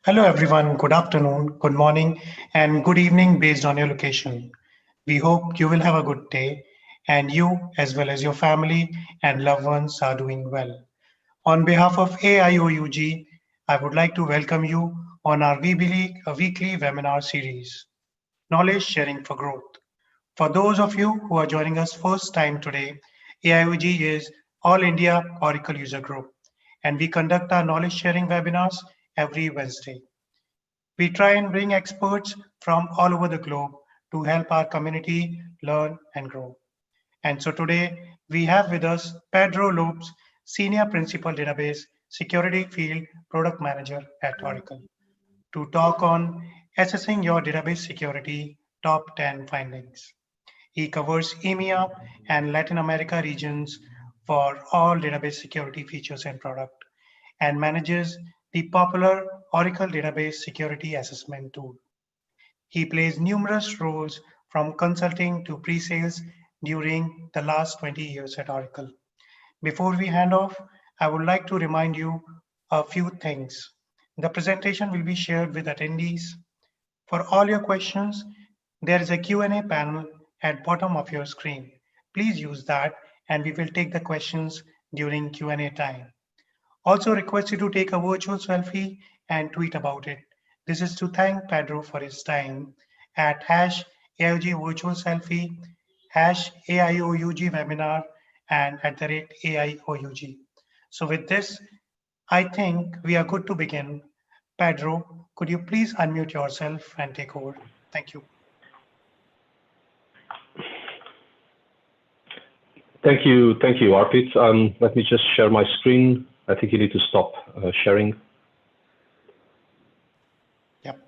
Hello everyone, good afternoon, good morning, and good evening based on your location. We hope you will have a good day and you, as well as your family and loved ones, are doing well. On behalf of AIOUG, I would like to welcome you on our weekly webinar series, Knowledge Sharing for Growth. For those of you who are joining us first time today, AIOG is All India Oracle User Group, and we conduct our knowledge sharing webinars every Wednesday. We try and bring experts from all over the globe to help our community learn and grow. And so today we have with us Pedro Lopes, Senior Principal Database Security Field Product Manager at Oracle, to talk on assessing your database security top 10 findings. He covers EMEA and Latin America regions for all database security features and product, and manages the popular Oracle Database Security Assessment tool. He plays numerous roles from consulting to pre-sales during the last 20 years at Oracle. Before we hand off, I would like to remind you a few things. The presentation will be shared with attendees. For all your questions, there is a Q&A panel at bottom of your screen. Please use that and we will take the questions during Q&A time. Also request you to take a virtual selfie and tweet about it. This is to thank Pedro for his time at #AIOG virtual selfie, #AIOUG webinar, and @AIOUG. So with this, I think we are good to begin. Pedro, could you please unmute yourself and take over? Thank you. Thank you, Arpit. Let me just share my screen. I think you need to stop sharing. Yep.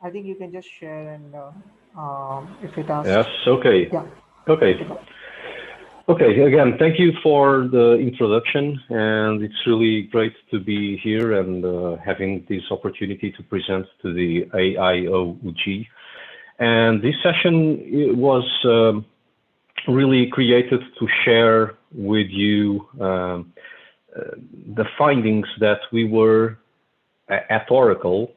I think you can just share and if it asks. Yes, okay. Yeah. Okay. Okay, again, thank you for the introduction, and it's really great to be here and having this opportunity to present to the AIOUG. And this session was really created to share with you the findings that we were at Oracle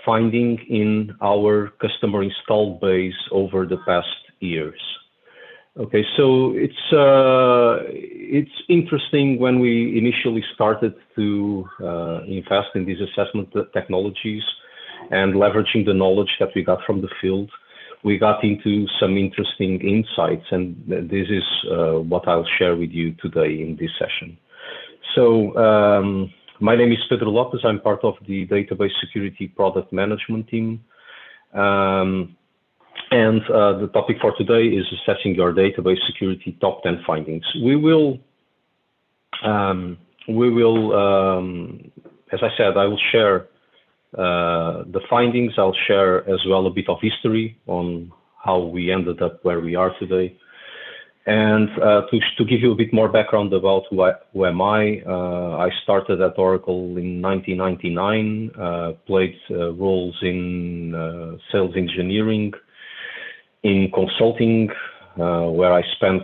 finding in our customer installed base over the past years. Okay, so it's interesting when we initially started to invest in these assessment technologies and leveraging the knowledge that we got from the field. We got into some interesting insights, and this is what I'll share with you today in this session. So my name is Pedro Lopes. I'm part of the Database Security Product Management team. And the topic for today is assessing your database security top 10 findings. We will, as I said, I will share the findings. I'll share as well a bit of history on how we ended up where we are today. And to give you a bit more background about who am I started at Oracle in 1999, played roles in sales engineering, in consulting, where I spent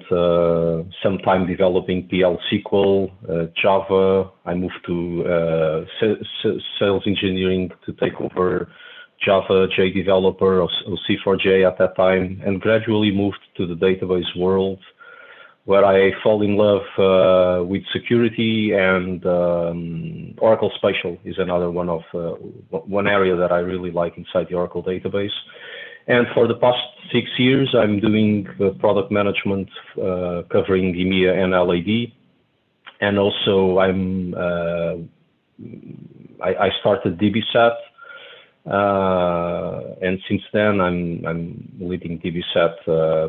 some time developing PL SQL, Java. I moved to sales engineering to take over Java, J developer, or C4J at that time, and gradually moved to the database world, where I fall in love with security, and Oracle Spatial is another one area that I really like inside the Oracle database. And for the past 6 years, I'm doing product management covering EMEA and LAD. And also I started DBSAT. And since then I'm leading DBSAT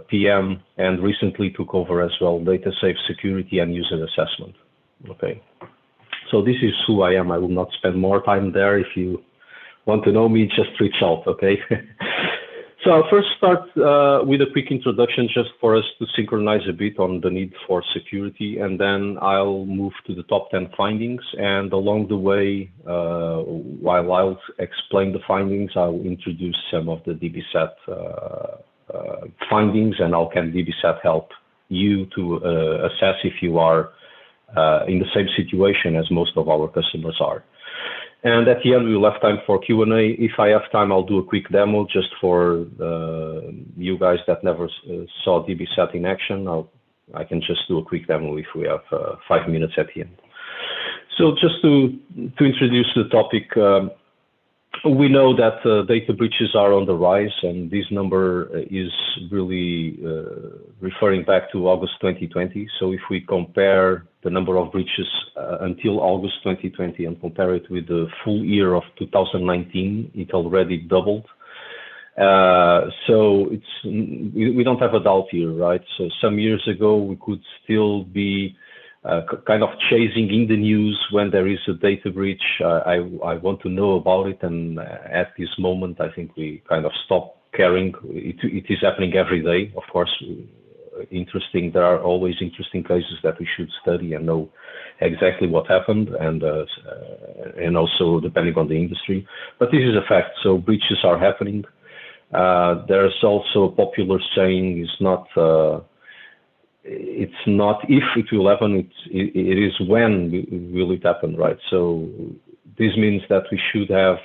PM, and recently took over as well data safe security and user assessment. Okay. So this is who I am. I will not spend more time there. If you want to know me, just reach out, okay? So I'll first start with a quick introduction just for us to synchronize a bit on the need for security, and then I'll move to the top 10 findings. And along the way, while I'll explain the findings, I'll introduce some of the DBSAT findings, and how can DBSAT help you to assess if you are in the same situation as most of our customers are. And at the end, we'll have time for Q&A. If I have time, I'll do a quick demo just for you guys that never saw DBSAT in action. I can just do a quick demo if we have 5 minutes at the end. So just to introduce the topic, we know that data breaches are on the rise, and this number is really referring back to August 2020. So if we compare the number of breaches until August 2020 and compare it with the full year of 2019, it already doubled. So we don't have a doubt here, right? So some years ago, we could still be kind of chasing in the news when there is a data breach. I want to know about it, and at this moment, I think we kind of stop caring. It is happening every day, of course. Interesting. There are always interesting cases that we should study and know exactly what happened, and also depending on the industry. But this is a fact. So breaches are happening. There's also a popular saying: it's not if it will happen, it is when will it happen, right? So this means that we should have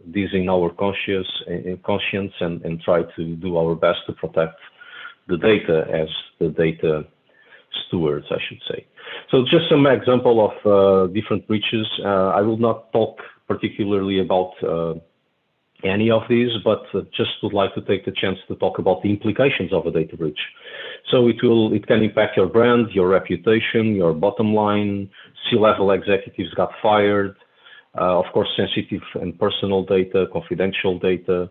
this in our conscience and try to do our best to protect the data as the data stewards, I should say. So just some example of different breaches. I will not talk particularly about any of these, but just would like to take the chance to talk about the implications of a data breach. So it can impact your brand, your reputation, your bottom line. C-level executives got fired. Of course, sensitive and personal data, confidential data,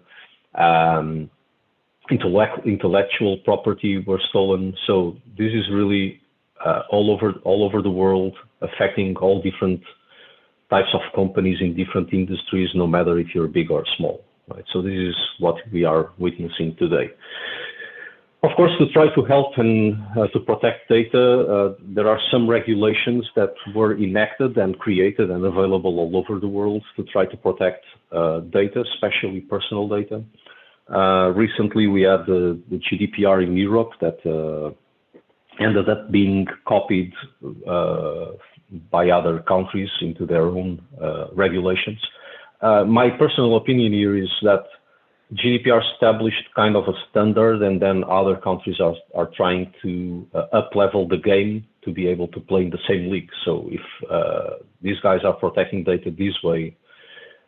intellectual property were stolen. So this is really all over the world, affecting all different types of companies in different industries, no matter if you're big or small, right? So this is what we are witnessing today. Of course, to try to help and to protect data, there are some regulations that were enacted and created and available all over the world to try to protect data, especially personal data. Recently, we had the GDPR in Europe that ended up being copied by other countries into their own regulations. My personal opinion here is that GDPR established kind of a standard, and then other countries are trying to up-level the game to be able to play in the same league. So if these guys are protecting data this way,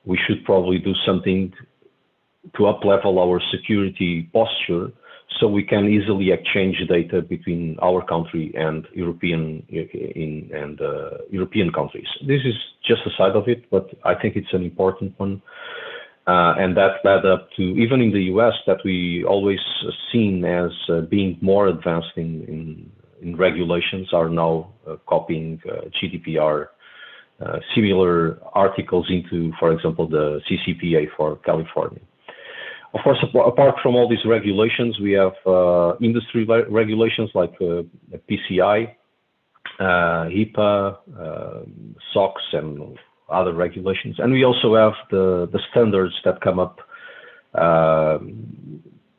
we should probably do something to up-level our security posture, so we can easily exchange data between our country and European countries. This is just a side of it, but I think it's an important one. And that led up to, even in the US, that we always seen as being more advanced in regulations, are now copying GDPR, similar articles into, for example, the CCPA for California. Of course, apart from all these regulations, we have industry regulations like PCI, HIPAA, SOX, and other regulations. And we also have the standards that come up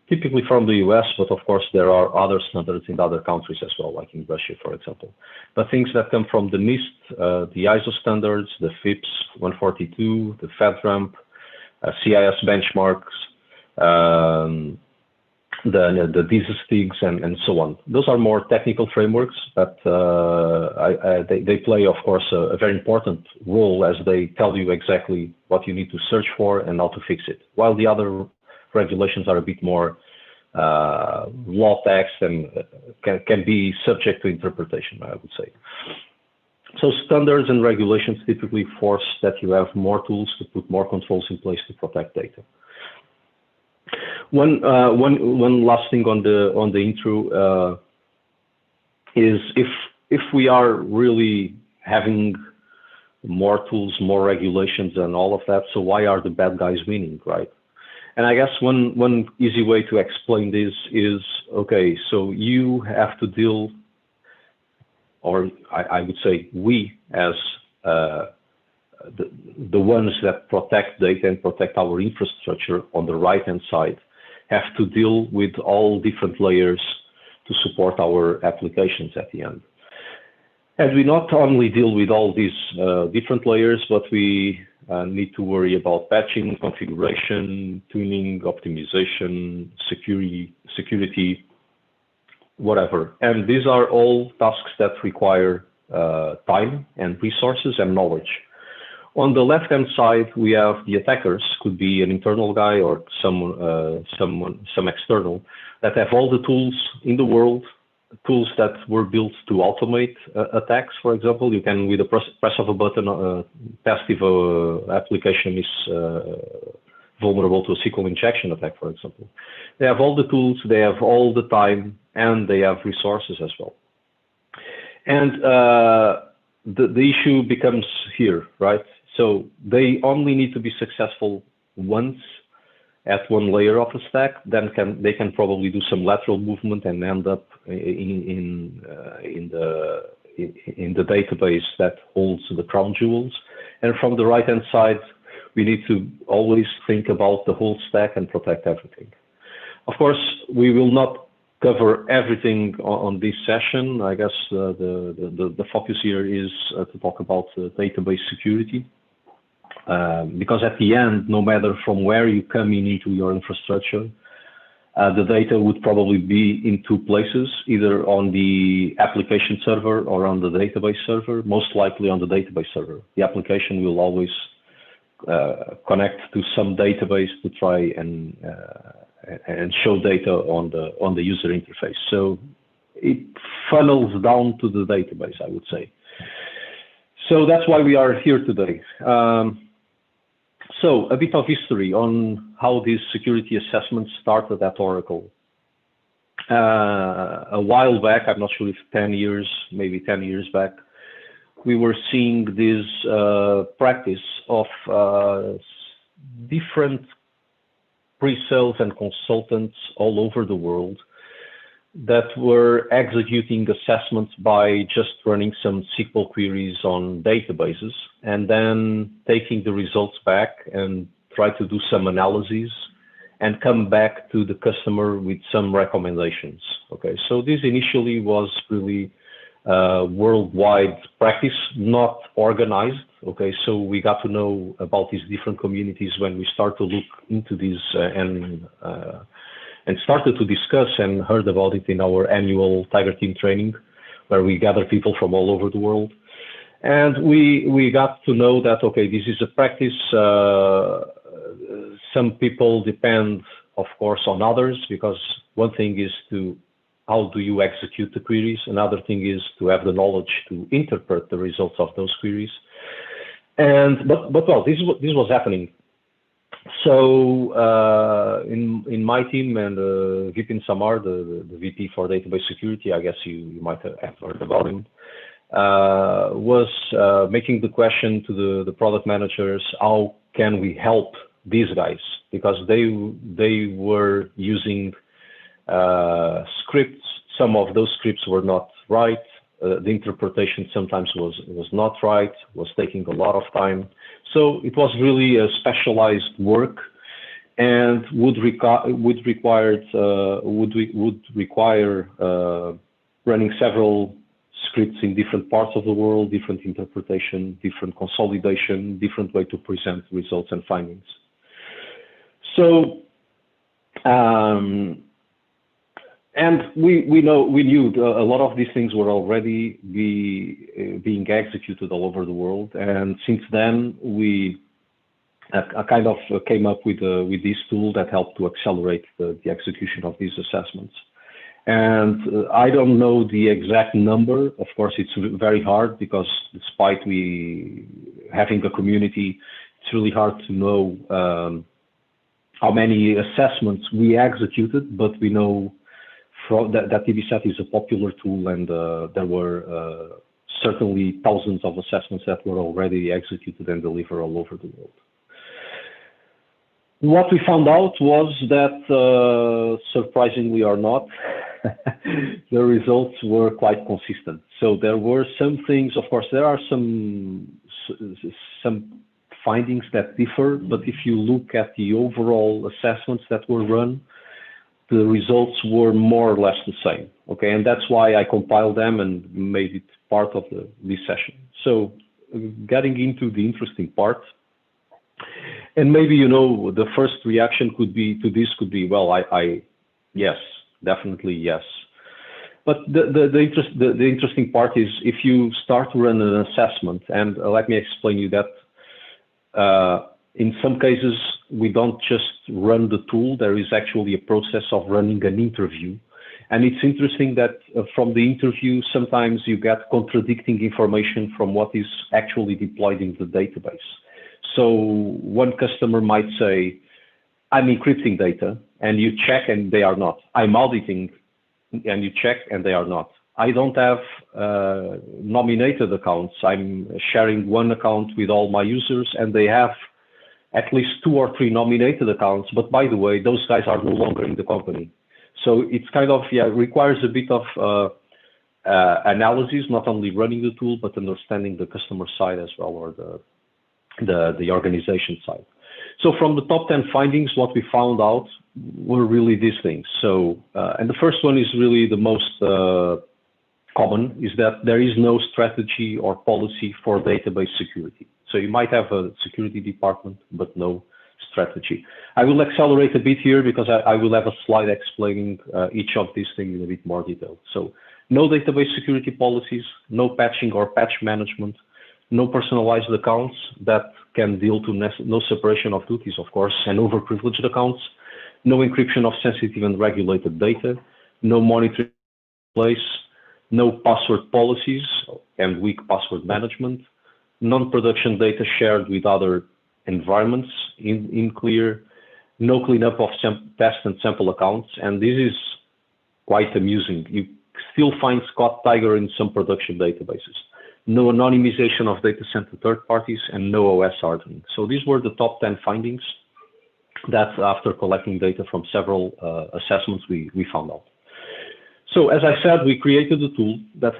typically from the US, but of course there are other standards in other countries as well, like in Russia, for example. But things that come from the NIST, the ISO standards, the FIPS 142, the FedRAMP, CIS benchmarks, the STIGs and so on. Those are more technical frameworks, but they play, of course, a very important role, as they tell you exactly what you need to search for and how to fix it. While the other regulations are a bit more law text and can be subject to interpretation, I would say. So standards and regulations typically force that you have more tools to put more controls in place to protect data. One last thing on the intro is if we are really having more tools, more regulations, and all of that, so why are the bad guys winning, right? And I guess one easy way to explain this is, okay, so you have to deal, or I would say we as the ones that protect data and protect our infrastructure on the right-hand side have to deal with all different layers to support our applications at the end. And we not only deal with all these different layers, but we need to worry about patching, configuration, tuning, optimization, security, whatever. And these are all tasks that require time and resources and knowledge. On the left-hand side, we have the attackers, could be an internal guy or some external, that have all the tools in the world, tools that were built to automate attacks. For example, you can, with the press of a button, test if an application is vulnerable to a SQL injection attack, for example. They have all the tools, they have all the time, and they have resources as well. And the issue becomes here, right? So they only need to be successful once at one layer of the stack, then they can probably do some lateral movement and end up in the database that holds the crown jewels. And from the right-hand side, we need to always think about the whole stack and protect everything. Of course, we will not cover everything on this session. I guess the focus here is to talk about database security. Because at the end, no matter from where you come into your infrastructure, the data would probably be in two places, either on the application server or on the database server, most likely on the database server. The application will always connect to some database to try and show data on the user interface. So it funnels down to the database, I would say. So that's why we are here today. So a bit of history on how these security assessments started at Oracle. A while back, I'm not sure if 10 years, maybe 10 years back, we were seeing this practice of different pre-sales and consultants all over the world that were executing assessments by just running some SQL queries on databases and then taking the results back and try to do some analyses and come back to the customer with some recommendations. Okay, so this initially was really worldwide practice, not organized. Okay, so we got to know about these different communities when we start to look into this and started to discuss and heard about it in our annual Tiger Team training, where we gather people from all over the world. And we got to know that, okay, this is a practice. Some people depend, of course, on others, because one thing is how do you execute the queries? Another thing is to have the knowledge to interpret the results of those queries. But well, this was happening. So in my team, and Vipin Samar, the VP for database security, I guess you might have heard about him, was making the question to the product managers, how can we help these guys? Because they were using scripts. Some of those scripts were not right. The interpretation sometimes was not right, was taking a lot of time. So it was really a specialized work, and would require running several scripts in different parts of the world, different interpretation, different consolidation, different way to present results and findings. So and we knew a lot of these things were already being executed all over the world, and since then we kind of came up with this tool that helped to accelerate the execution of these assessments. And I don't know the exact number. Of course, it's very hard because despite we having a community, it's really hard to know how many assessments we executed, but we know that DBSAT is a popular tool, and there were certainly thousands of assessments that were already executed and delivered all over the world. What we found out was that, surprisingly or not, the results were quite consistent. So there were some things, of course, there are some findings that differ, but if you look at the overall assessments that were run, the results were more or less the same. Okay, and that's why I compiled them and made it part of this session. So getting into the interesting part, And maybe, you know, the first reaction could be to this could be, well, yes, definitely yes. But the interesting part is if you start to run an assessment, and let me explain you that in some cases, we don't just run the tool. There is actually a process of running an interview. And it's interesting that from the interview, sometimes you get contradicting information from what is actually deployed in the database. So one customer might say, I'm encrypting data, and you check and they are not. I'm auditing, and you check and they are not. I don't have nominated accounts. I'm sharing one account with all my users, and they have at least 2 or 3 nominated accounts. But by the way, those guys are no longer in the company. So it's kind of, yeah, requires a bit of analysis, not only running the tool, but understanding the customer side as well, or the organization side. So from the top 10 findings, what we found out were really these things. So, and the first one is really the most common, is that there is no strategy or policy for database security. So you might have a security department, but no strategy. I will accelerate a bit here because I will have a slide explaining each of these things in a bit more detail. So no database security policies, no patching or patch management, no personalized accounts that can deal to no separation of duties, of course, and overprivileged accounts, no encryption of sensitive and regulated data, no monitoring in place, no password policies and weak password management, non-production data shared with other environments in clear, no cleanup of test and sample accounts. And this is quite amusing. You still find Scott Tiger in some production databases. No anonymization of data sent to third parties, and no OS hardening. So these were the top 10 findings that after collecting data from several assessments, we found out. So as I said, we created a tool that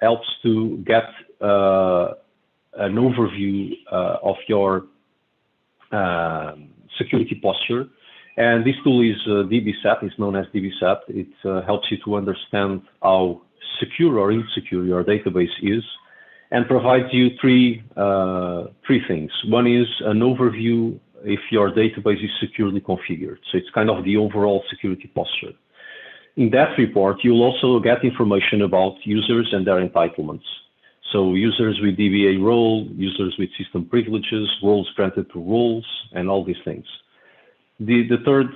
helps to get an overview of your security posture. And this tool is DBSAT, it's known as DBSAT. It helps you to understand how secure or insecure your database is, and provides you three things. One is an overview if your database is securely configured. So it's kind of the overall security posture. In that report, you'll also get information about users and their entitlements. So users with DBA role, users with system privileges, roles granted to roles, and all these things. The third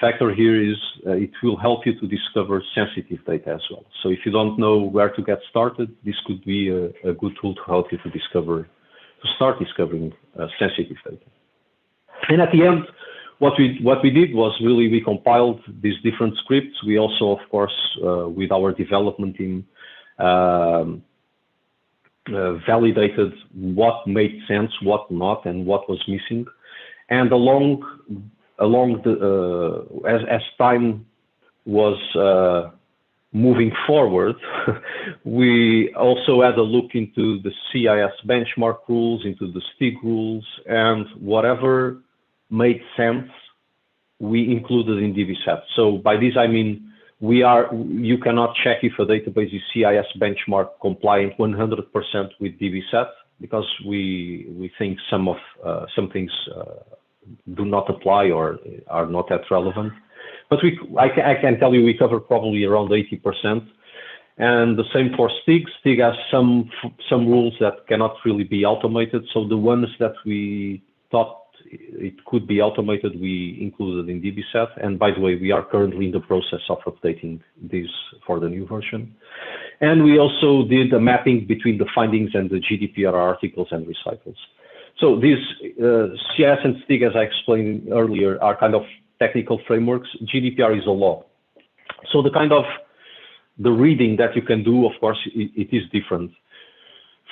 factor here is it will help you to discover sensitive data as well. So if you don't know where to get started, this could be a good tool to help you to start discovering sensitive data. And at the end, what we did was really we compiled these different scripts. We also, of course, with our development team, validated what made sense, what not, and what was missing. And as time was moving forward, we also had a look into the CIS benchmark rules, into the STIG rules, and whatever made sense, we included in DBSAT. So by this I mean you cannot check if a database is CIS benchmark compliant 100% with DBSAT, because we think some things do not apply or are not that relevant. But I can tell you we cover probably around 80%. And the same for STIG. STIG has some rules that cannot really be automated. So the ones that we thought it could be automated, we included in DBSAT. And by the way, we are currently in the process of updating this for the new version. And we also did a mapping between the findings and the GDPR articles and recitals. So these CIS and STIG, as I explained earlier, are kind of technical frameworks. GDPR is a law. So the reading that you can do, of course, it is different.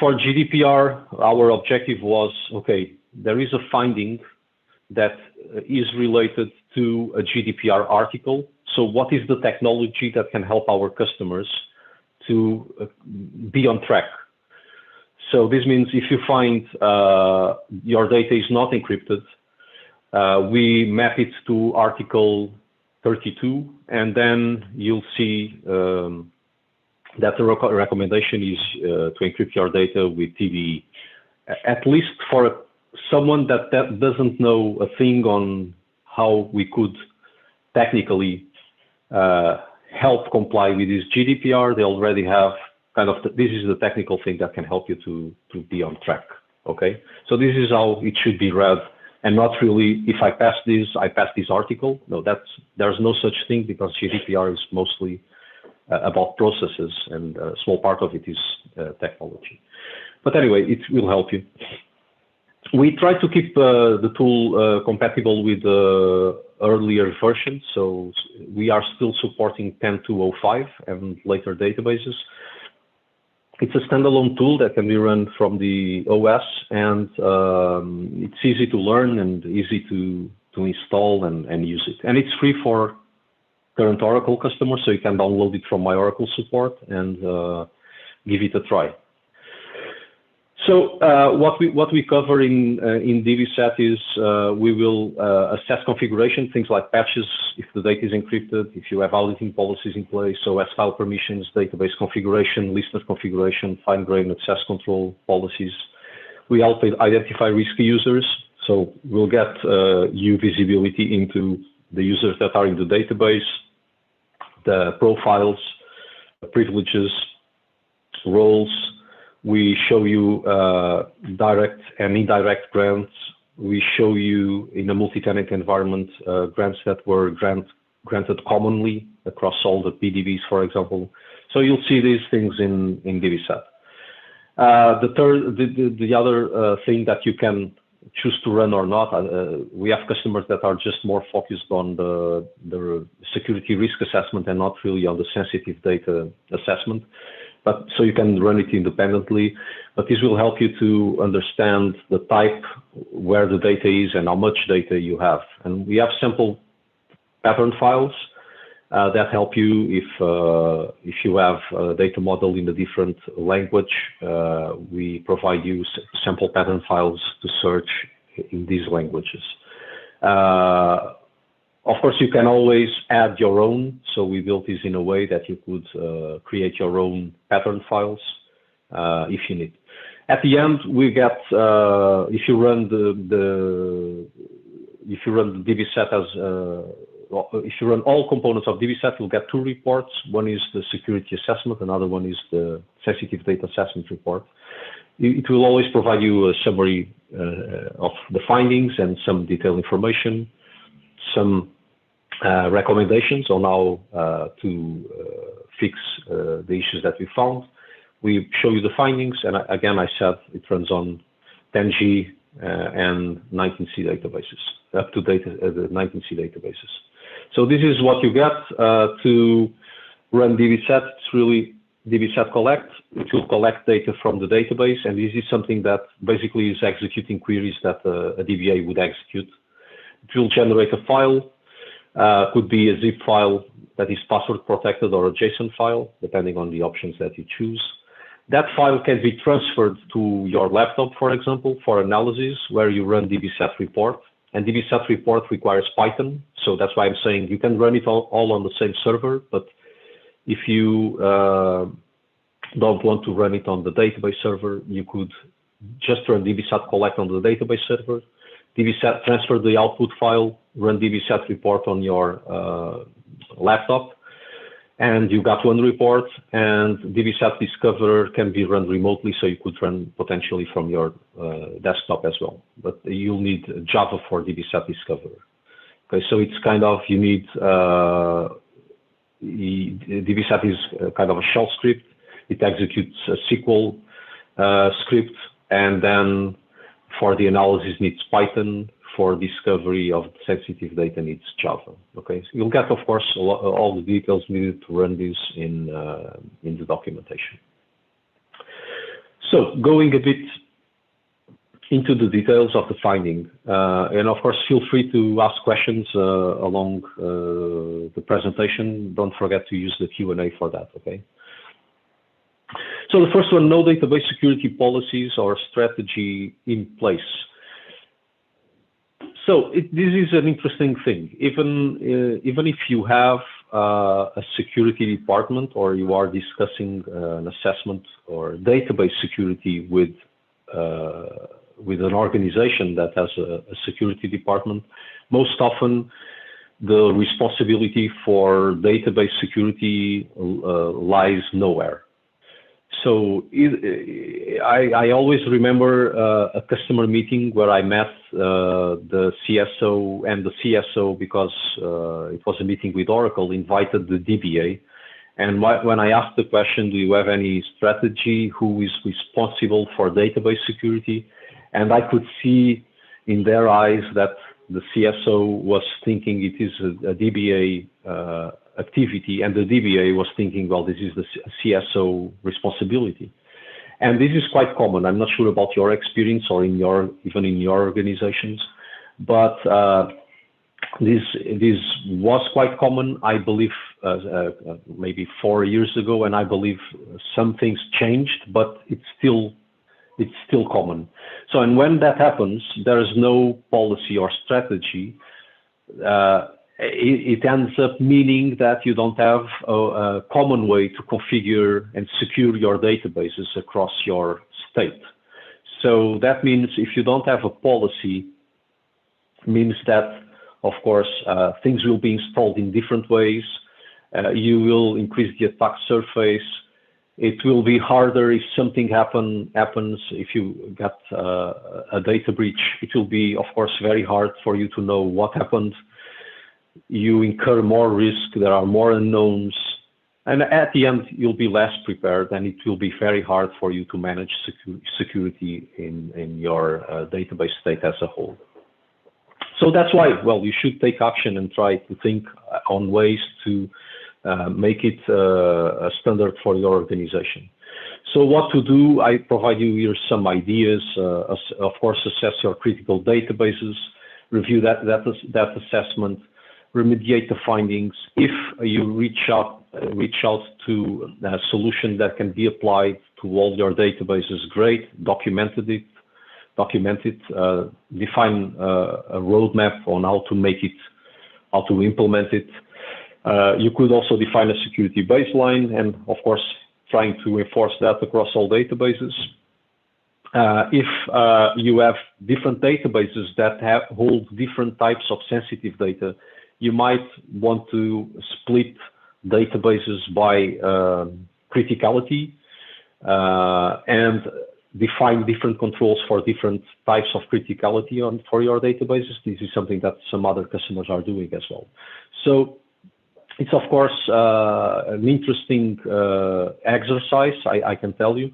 For GDPR, our objective was, okay, there is a finding that is related to a GDPR article. So what is the technology that can help our customers to be on track? So this means if you find your data is not encrypted, we map it to Article 32, and then you'll see that the recommendation is to encrypt your data with TDE, at least for someone that doesn't know a thing on how we could technically help comply with this GDPR, they already have kind of, this is the technical thing that can help you to be on track, okay? So this is how it should be read, and not really, if I pass this article. No, there's no such thing, because GDPR is mostly about processes, and a small part of it is technology. But anyway, it will help you. We try to keep the tool compatible with earlier versions, so we are still supporting 10.205 and later databases. It's a standalone tool that can be run from the OS, and it's easy to learn and easy to install and use it. And it's free for current Oracle customers, so you can download it from my Oracle support and give it a try. So what we cover in DBSat is we will assess configuration, things like patches, if the data is encrypted, if you have auditing policies in place, OS file permissions, database configuration, listener configuration, fine-grained access control policies. We help identify risky users, so we'll get you visibility into the users that are in the database, the profiles, the privileges, roles. We show you direct and indirect grants. We show you in a multi-tenant environment grants that were granted commonly across all the PDBs, for example. So you'll see these things in DBSat. The other thing that you can choose to run or not, we have customers that are just more focused on the security risk assessment and not really on the sensitive data assessment. But so you can run it independently, but this will help you to understand the type, where the data is, and how much data you have. And we have sample pattern files that help you if you have a data model in a different language. We provide you sample pattern files to search in these languages. Of course, you can always add your own. So we built this in a way that you could create your own pattern files if you need. At the end, we get if you run the DBSat as if you run all components of DBSat, you'll get 2 reports. One is the security assessment, another one is the sensitive data assessment report. It will always provide you a summary of the findings and some detailed information, some recommendations on how to fix the issues that we found. We show you the findings, and again, I said it runs on 10G and 19C databases, up to date the 19C databases. So this is what you get to run DBSat. It's really DBSat collect. It will collect data from the database, and this is something that basically is executing queries that a DBA would execute. It will generate a file, could be a zip file that is password protected or a JSON file, depending on the options that you choose. That file can be transferred to your laptop, for example, for analysis, where you run DBSat report. And DBSat report requires Python, so that's why I'm saying you can run it all on the same server, but if you don't want to run it on the database server, you could just run DBSat collect on the database server, DBSat transfer the output file, run DBSat report on your laptop, and you got one report. And DBSat Discover can be run remotely, so you could run potentially from your desktop as well. But you'll need Java for DBSat Discover. Okay, so it's kind of, you need DBSat is kind of a shell script. It executes a SQL script, and then for the analysis needs Python. For discovery of sensitive data needs Java. Okay, so you'll get, of course, all the details needed to run this in the documentation. So going a bit into the details of the finding, and of course, feel free to ask questions along the presentation. Don't forget to use the Q&A for that. Okay. So the first one, no database security policies or strategy in place. So this is an interesting thing. Even if you have a security department, or you are discussing an assessment or database security with an organization that has a security department, most often the responsibility for database security lies nowhere. So I always remember a customer meeting where I met the CSO and the CSO, because it was a meeting with Oracle, invited the DBA. And when I asked the question, do you have any strategy? Who is responsible for database security? And I could see in their eyes that the CSO was thinking it is a DBA activity, and the DBA was thinking, well, this is the CSO responsibility. And this is quite common. I'm not sure about your experience or even in your organizations, but this was quite common, I believe, maybe 4 years ago, and I believe some things changed, but it's still common. So, and when that happens, there is no policy or strategy. It ends up meaning that you don't have a common way to configure and secure your databases across your state. So that means if you don't have a policy, means that, of course, things will be installed in different ways. You will increase the attack surface. It will be harder if something happens, if you get a data breach. It will be, of course, very hard for you to know what happened. You incur more risk, there are more unknowns, and at the end, you'll be less prepared, and it will be very hard for you to manage security in your database state as a whole. So that's why, well, you should take action and try to think on ways to make it a standard for your organization. So what to do? I provide you here some ideas. Of course, assess your critical databases, review that assessment, remediate the findings. If you reach out to a solution that can be applied to all your databases, great. Document it, define a roadmap on how to make it, how to implement it. You could also define a security baseline, and of course, trying to enforce that across all databases. If you have different databases that hold different types of sensitive data, you might want to split databases by criticality and define different controls for different types of criticality for your databases. This is something that some other customers are doing as well. So it's, of course, an interesting exercise, I can tell you.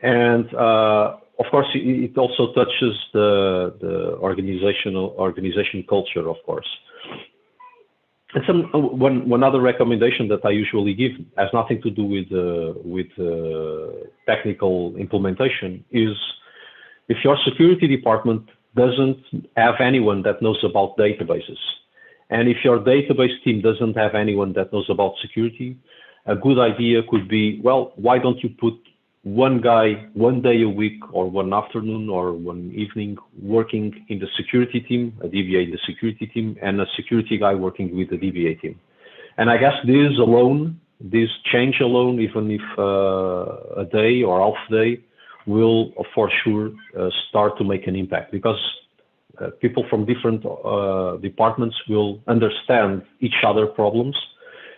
And of course, it also touches the organization culture, of course. And one other recommendation that I usually give has nothing to do with technical implementation is if your security department doesn't have anyone that knows about databases, and if your database team doesn't have anyone that knows about security, a good idea could be, well, why don't you put one guy, one day a week or one afternoon or one evening working in the security team, a DBA in the security team, and a security guy working with the DBA team. And I guess this alone, this change alone, even if a day or half day, will for sure start to make an impact, because people from different departments will understand each other's problems,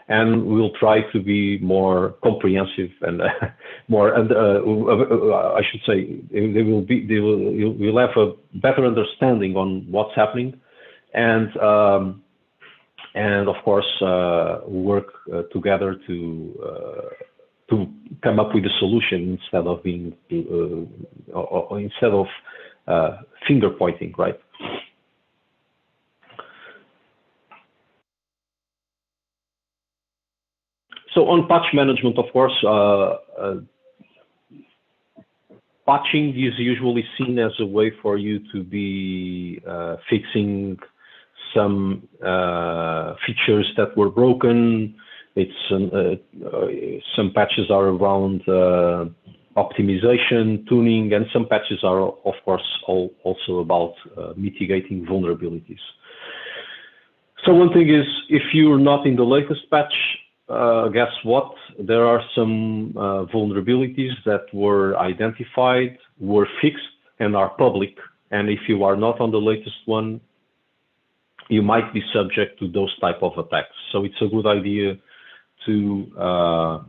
and we'll try to be more comprehensive and more. And I should say, we'll have a better understanding on what's happening, and of course work together to come up with a solution instead of being finger pointing, right? So on patch management, of course, patching is usually seen as a way for you to be fixing some features that were broken. It's some patches are around optimization, tuning, and some patches are, of course, also about mitigating vulnerabilities. So one thing is, if you're not in the latest patch, guess what? There are some vulnerabilities that were identified, were fixed, and are public. And if you are not on the latest one, you might be subject to those type of attacks. So it's a good idea to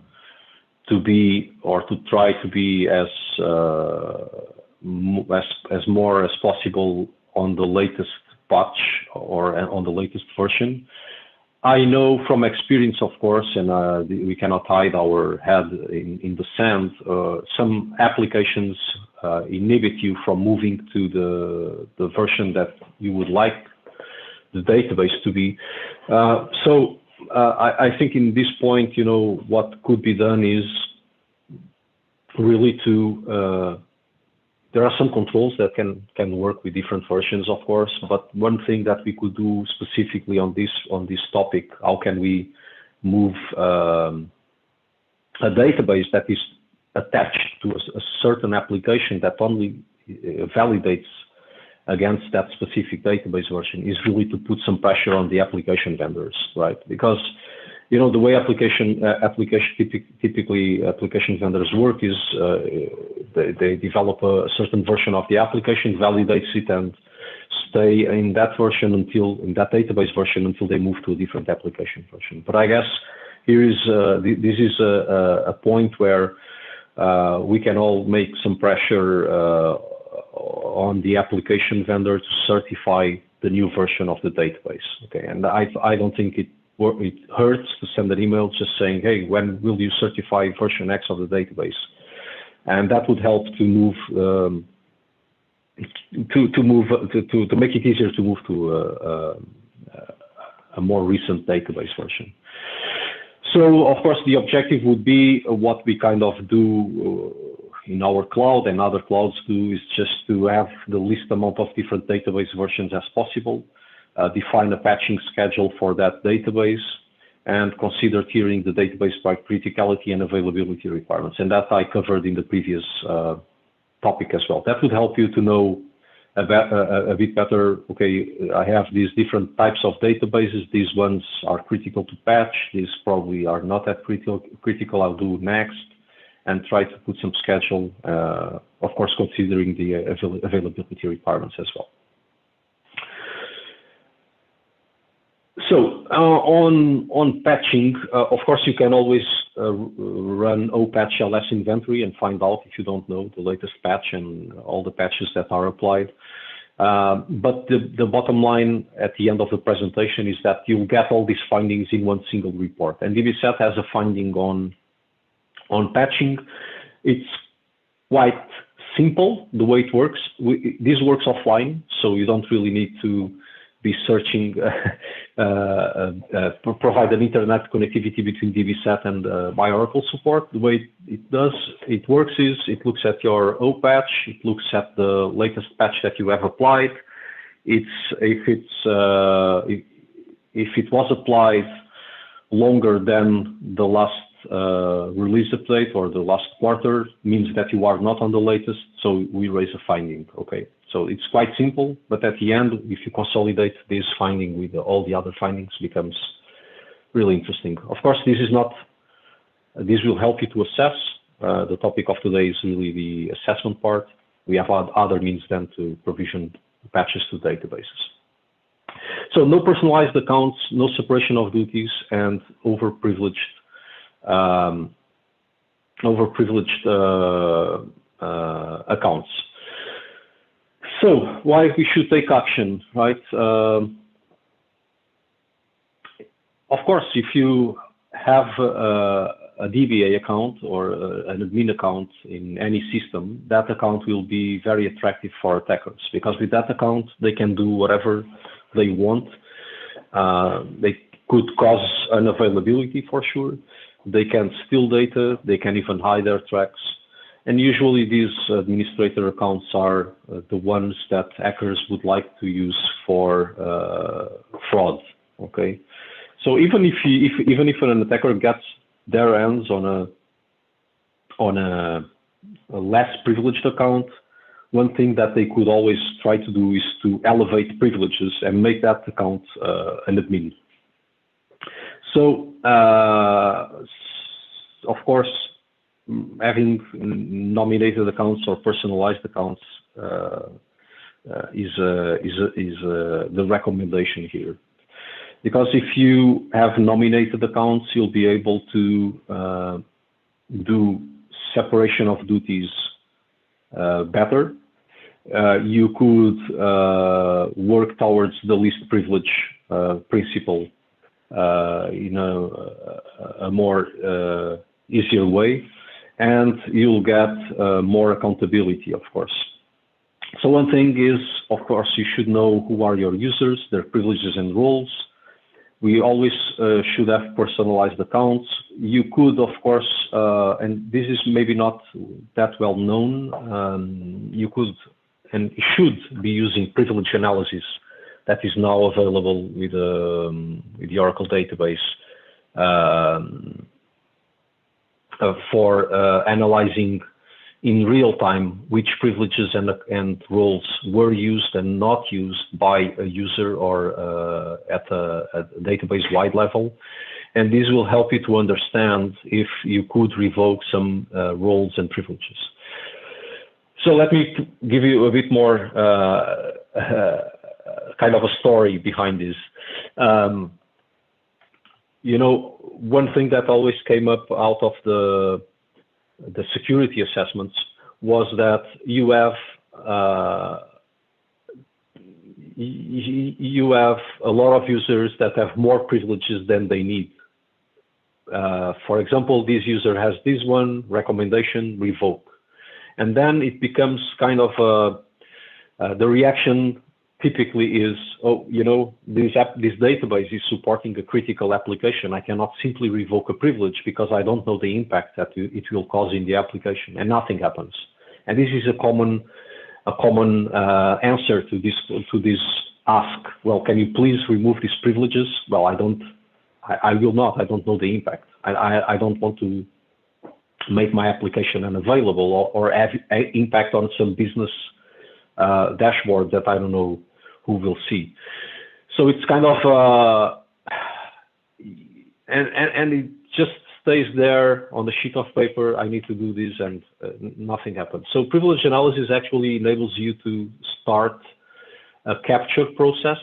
be, or to try to be as more as possible on the latest patch or on the latest version. I know from experience, of course, and we cannot hide our head in the sand. Some applications inhibit you from moving to the version that you would like the database to be. I think in this point, you know, what could be done is really to there are some controls that can work with different versions, of course, but one thing that we could do specifically on this topic, how can we move a database that is attached to a certain application that only validates against that specific database version, is really to put some pressure on the application vendors, right? Because, you know, the way typically application vendors work is they develop a certain version of the application, validates it, and stay in that version in that database version until they move to a different application version. But I guess here is this is a point where we can all make some pressure on the application vendor to certify the new version of the database. Okay, and I don't think it hurts to send an email just saying, hey, when will you certify version X of the database? And that would help to move to make it easier to move to a more recent database version. So of course the objective would be what we kind of do in our cloud and other clouds do, is just to have the least amount of different database versions as possible. Define a patching schedule for that database, and consider tiering the database by criticality and availability requirements. And that I covered in the previous topic as well. That would help you to know a bit better, okay, I have these different types of databases. These ones are critical to patch. These probably are not that critical. I'll do next, and try to put some schedule, of course, considering the availability requirements as well. So on patching, of course, you can always run opatch ls inventory and find out, if you don't know, the latest patch and all the patches that are applied. But the bottom line at the end of the presentation is that you'll get all these findings in one single report. And DBSat has a finding on patching. It's quite simple the way it works. This works offline, so you don't really need to be searching, provide an internet connectivity between DBSat and My Oracle support. The way it works is it looks at your opatch, it looks at the latest patch that you have applied. If it was applied longer than the last release update or the last quarter, means that you are not on the latest, so we raise a finding. Okay, so it's quite simple, but at the end, if you consolidate this finding with all the other findings, becomes really interesting. Of course, this will help you to assess. The topic of today is really the assessment part. We have other means then to provision patches to databases. So no personalized accounts, no separation of duties, and overprivileged accounts. So why we should take action, right? Of course, if you have a DBA account or an admin account in any system, that account will be very attractive for attackers, because with that account, they can do whatever they want. They could cause unavailability for sure. They can steal data. They can even hide their tracks. And usually these administrator accounts are the ones that hackers would like to use for fraud. Okay, so even if an attacker gets their hands on a less privileged account, one thing that they could always try to do is to elevate privileges and make that account an admin. So of course, having nominated accounts or personalized accounts is the recommendation here. Because if you have nominated accounts, you'll be able to do separation of duties better. You could work towards the least privilege principle in a more easier way, and you'll get more accountability, of course. So one thing is, of course, you should know who are your users, their privileges and roles. We always should have personalized accounts. You could, of course, and this is maybe not that well known, you could and should be using privilege analysis that is now available with the Oracle database for analyzing in real time which privileges and roles were used and not used by a user or at a database-wide level. And this will help you to understand if you could revoke some roles and privileges. So let me give you a bit more kind of a story behind this. You know, one thing that always came up out of the security assessments was that you have a lot of users that have more privileges than they need. For example, this user has this one recommendation, revoke. And then it becomes kind of the reaction typically is, oh, you know, this database is supporting a critical application. I cannot simply revoke a privilege because I don't know the impact that it will cause in the application, and nothing happens. And this is a common answer to this ask. Well, can you please remove these privileges? Well, I will not. I don't know the impact. I don't want to make my application unavailable or have impact on some business dashboard that I don't know who will see. So it's kind of and it just stays there on the sheet of paper. I need to do this, and nothing happens. So privilege analysis actually enables you to start a capture process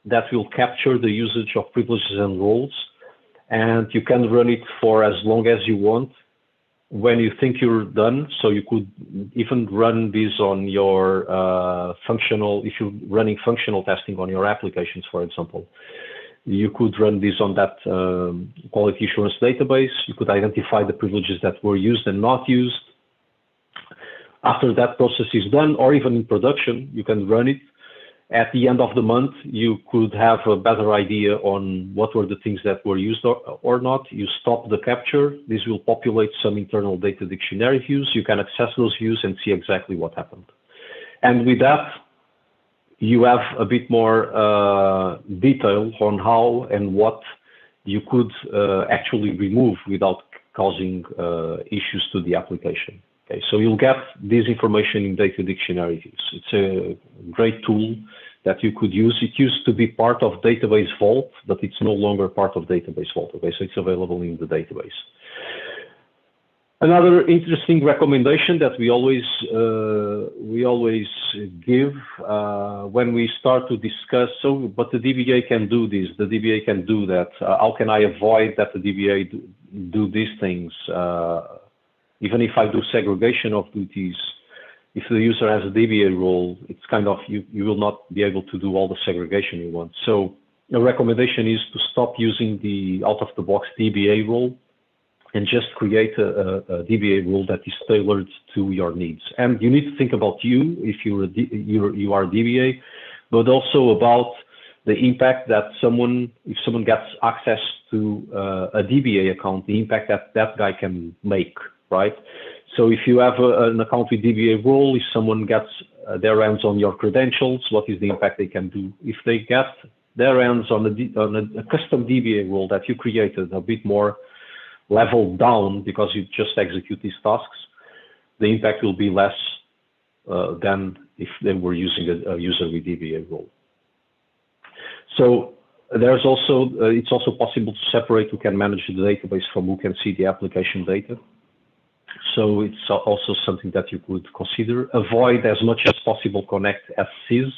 that will capture the usage of privileges and roles, and you can run it for as long as you want when you think you're done. So you could even run this on your functional, if you're running functional testing on your applications, for example. You could run this on that quality assurance database. You could identify the privileges that were used and not used. After that process is done, or even in production, you can run it. At the end of the month, you could have a better idea on what were the things that were used or not. You stop the capture. This will populate some internal data dictionary views. You can access those views and see exactly what happened. And with that, you have a bit more detail on how and what you could actually remove without causing issues to the application. Okay, so you'll get this information in data dictionary views. It's a great tool that you could use. It used to be part of Database Vault, but it's no longer part of Database Vault. Okay, so it's available in the database. Another interesting recommendation that we always give when we start to discuss, so, but the DBA can do this, the DBA can do that. How can I avoid that the DBA do these things? Even if I do segregation of duties, if the user has a DBA role, it's kind of, you will not be able to do all the segregation you want. So a recommendation is to stop using the out-of-the-box DBA role and just create a DBA rule that is tailored to your needs. And you need to think about you if you are DBA, but also about the impact that if someone gets access to a DBA account, the impact that that guy can make, right? So if you have an account with DBA role, if someone gets their hands on your credentials, what is the impact they can do? If they get their hands on a custom DBA role that you created a bit more leveled down because you just execute these tasks, the impact will be less than if they were using a user with DBA role. So there's also, it's also possible to separate who can manage the database from who can see the application data. So it's also something that you could consider. Avoid as much as possible connect as SIS.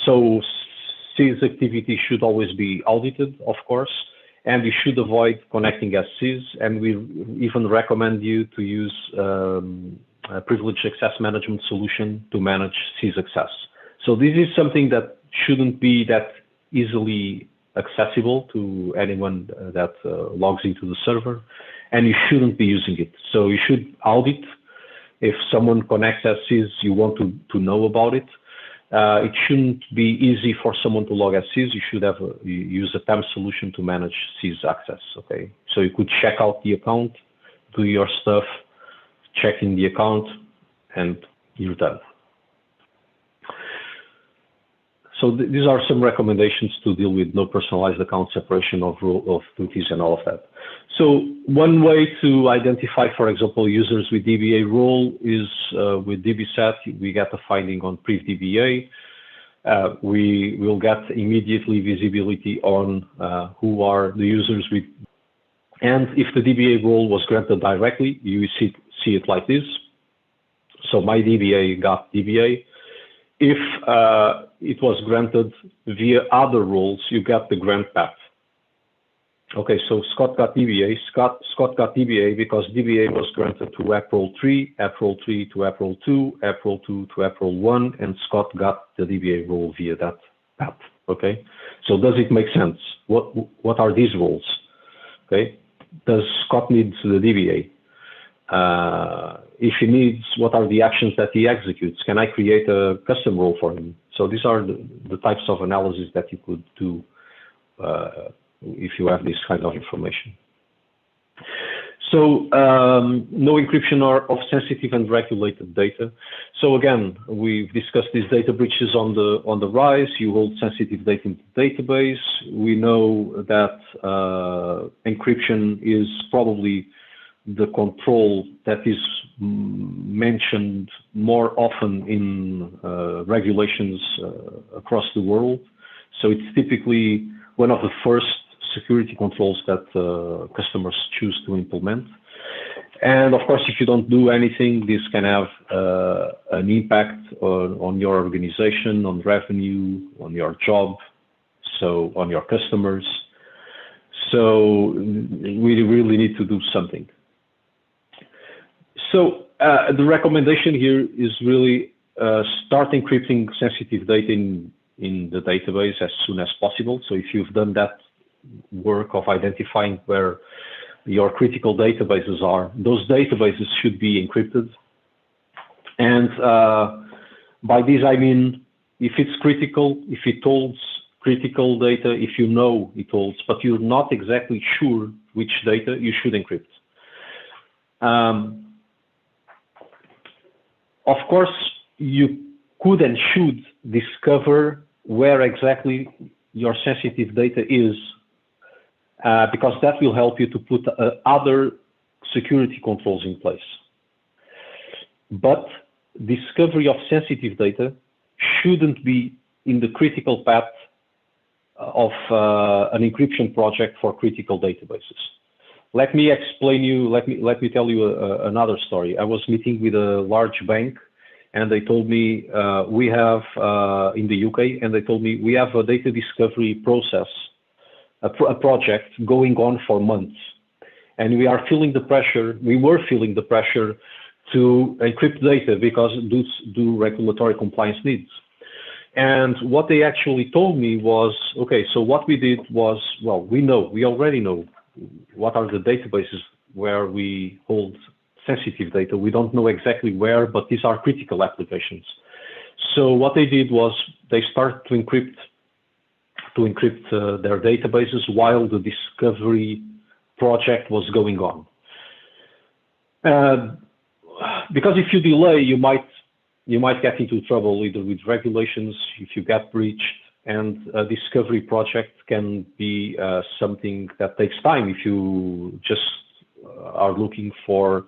So SIS activity should always be audited, of course, and you should avoid connecting as SIS, and we even recommend you to use a privileged access management solution to manage SIS access. So this is something that shouldn't be that easily accessible to anyone that logs into the server, and you shouldn't be using it. So you should audit. If someone connects as SIS, you want to know about it. It shouldn't be easy for someone to log as SIS. You should use a PAM solution to manage SIS access. Okay, so you could check out the account, do your stuff, check in the account, and you're done. So these are some recommendations to deal with no personalized account separation of duties and all of that. So one way to identify, for example, users with DBA role is with DBSAT, we get a finding on priv DBA. We will get immediately visibility on who are the users with, and if the DBA role was granted directly, you see it like this. So my DBA got DBA. If it was granted via other roles, you get the grant path. Okay, so Scott got DBA. Scott got DBA because DBA was granted to app role 3, app role 3 to app role 2, app role 2 to app role 1, and Scott got the DBA role via that path. Okay, so does it make sense? What are these roles? Okay, does Scott need the DBA? If he needs, what are the actions that he executes? Can I create a custom role for him? So these are the types of analysis that you could do if you have this kind of information. So no encryption of sensitive and regulated data. So again, we've discussed these data breaches on the rise. You hold sensitive data in the database. We know that encryption is probably the control that is mentioned more often in regulations across the world. So it's typically one of the first security controls that customers choose to implement. And of course, if you don't do anything, this can have an impact on your organization, on revenue, on your job, so on your customers. So we really need to do something. So the recommendation here is really start encrypting sensitive data in the database as soon as possible. So if you've done that work of identifying where your critical databases are, those databases should be encrypted. And by this, I mean, if it's critical, if it holds critical data, if you know it holds, but you're not exactly sure which data, you should encrypt. Of course, you could and should discover where exactly your sensitive data is, because that will help you to put other security controls in place. But discovery of sensitive data shouldn't be in the critical path of an encryption project for critical databases. Let me explain you, let me tell you another story. I was meeting with a large bank, and they told me we have in the UK, and they told me we have a data discovery process, a project going on for months, and we are feeling the pressure. We were feeling the pressure to encrypt data because do regulatory compliance needs. And what they actually told me was, okay, so what we did was, well, we already know what are the databases where we hold sensitive data. We don't know exactly where, but these are critical applications. So what they did was they started to encrypt their databases while the discovery project was going on. Because if you delay, you might get into trouble either with regulations if you get breached, and a discovery project can be something that takes time if you just are looking for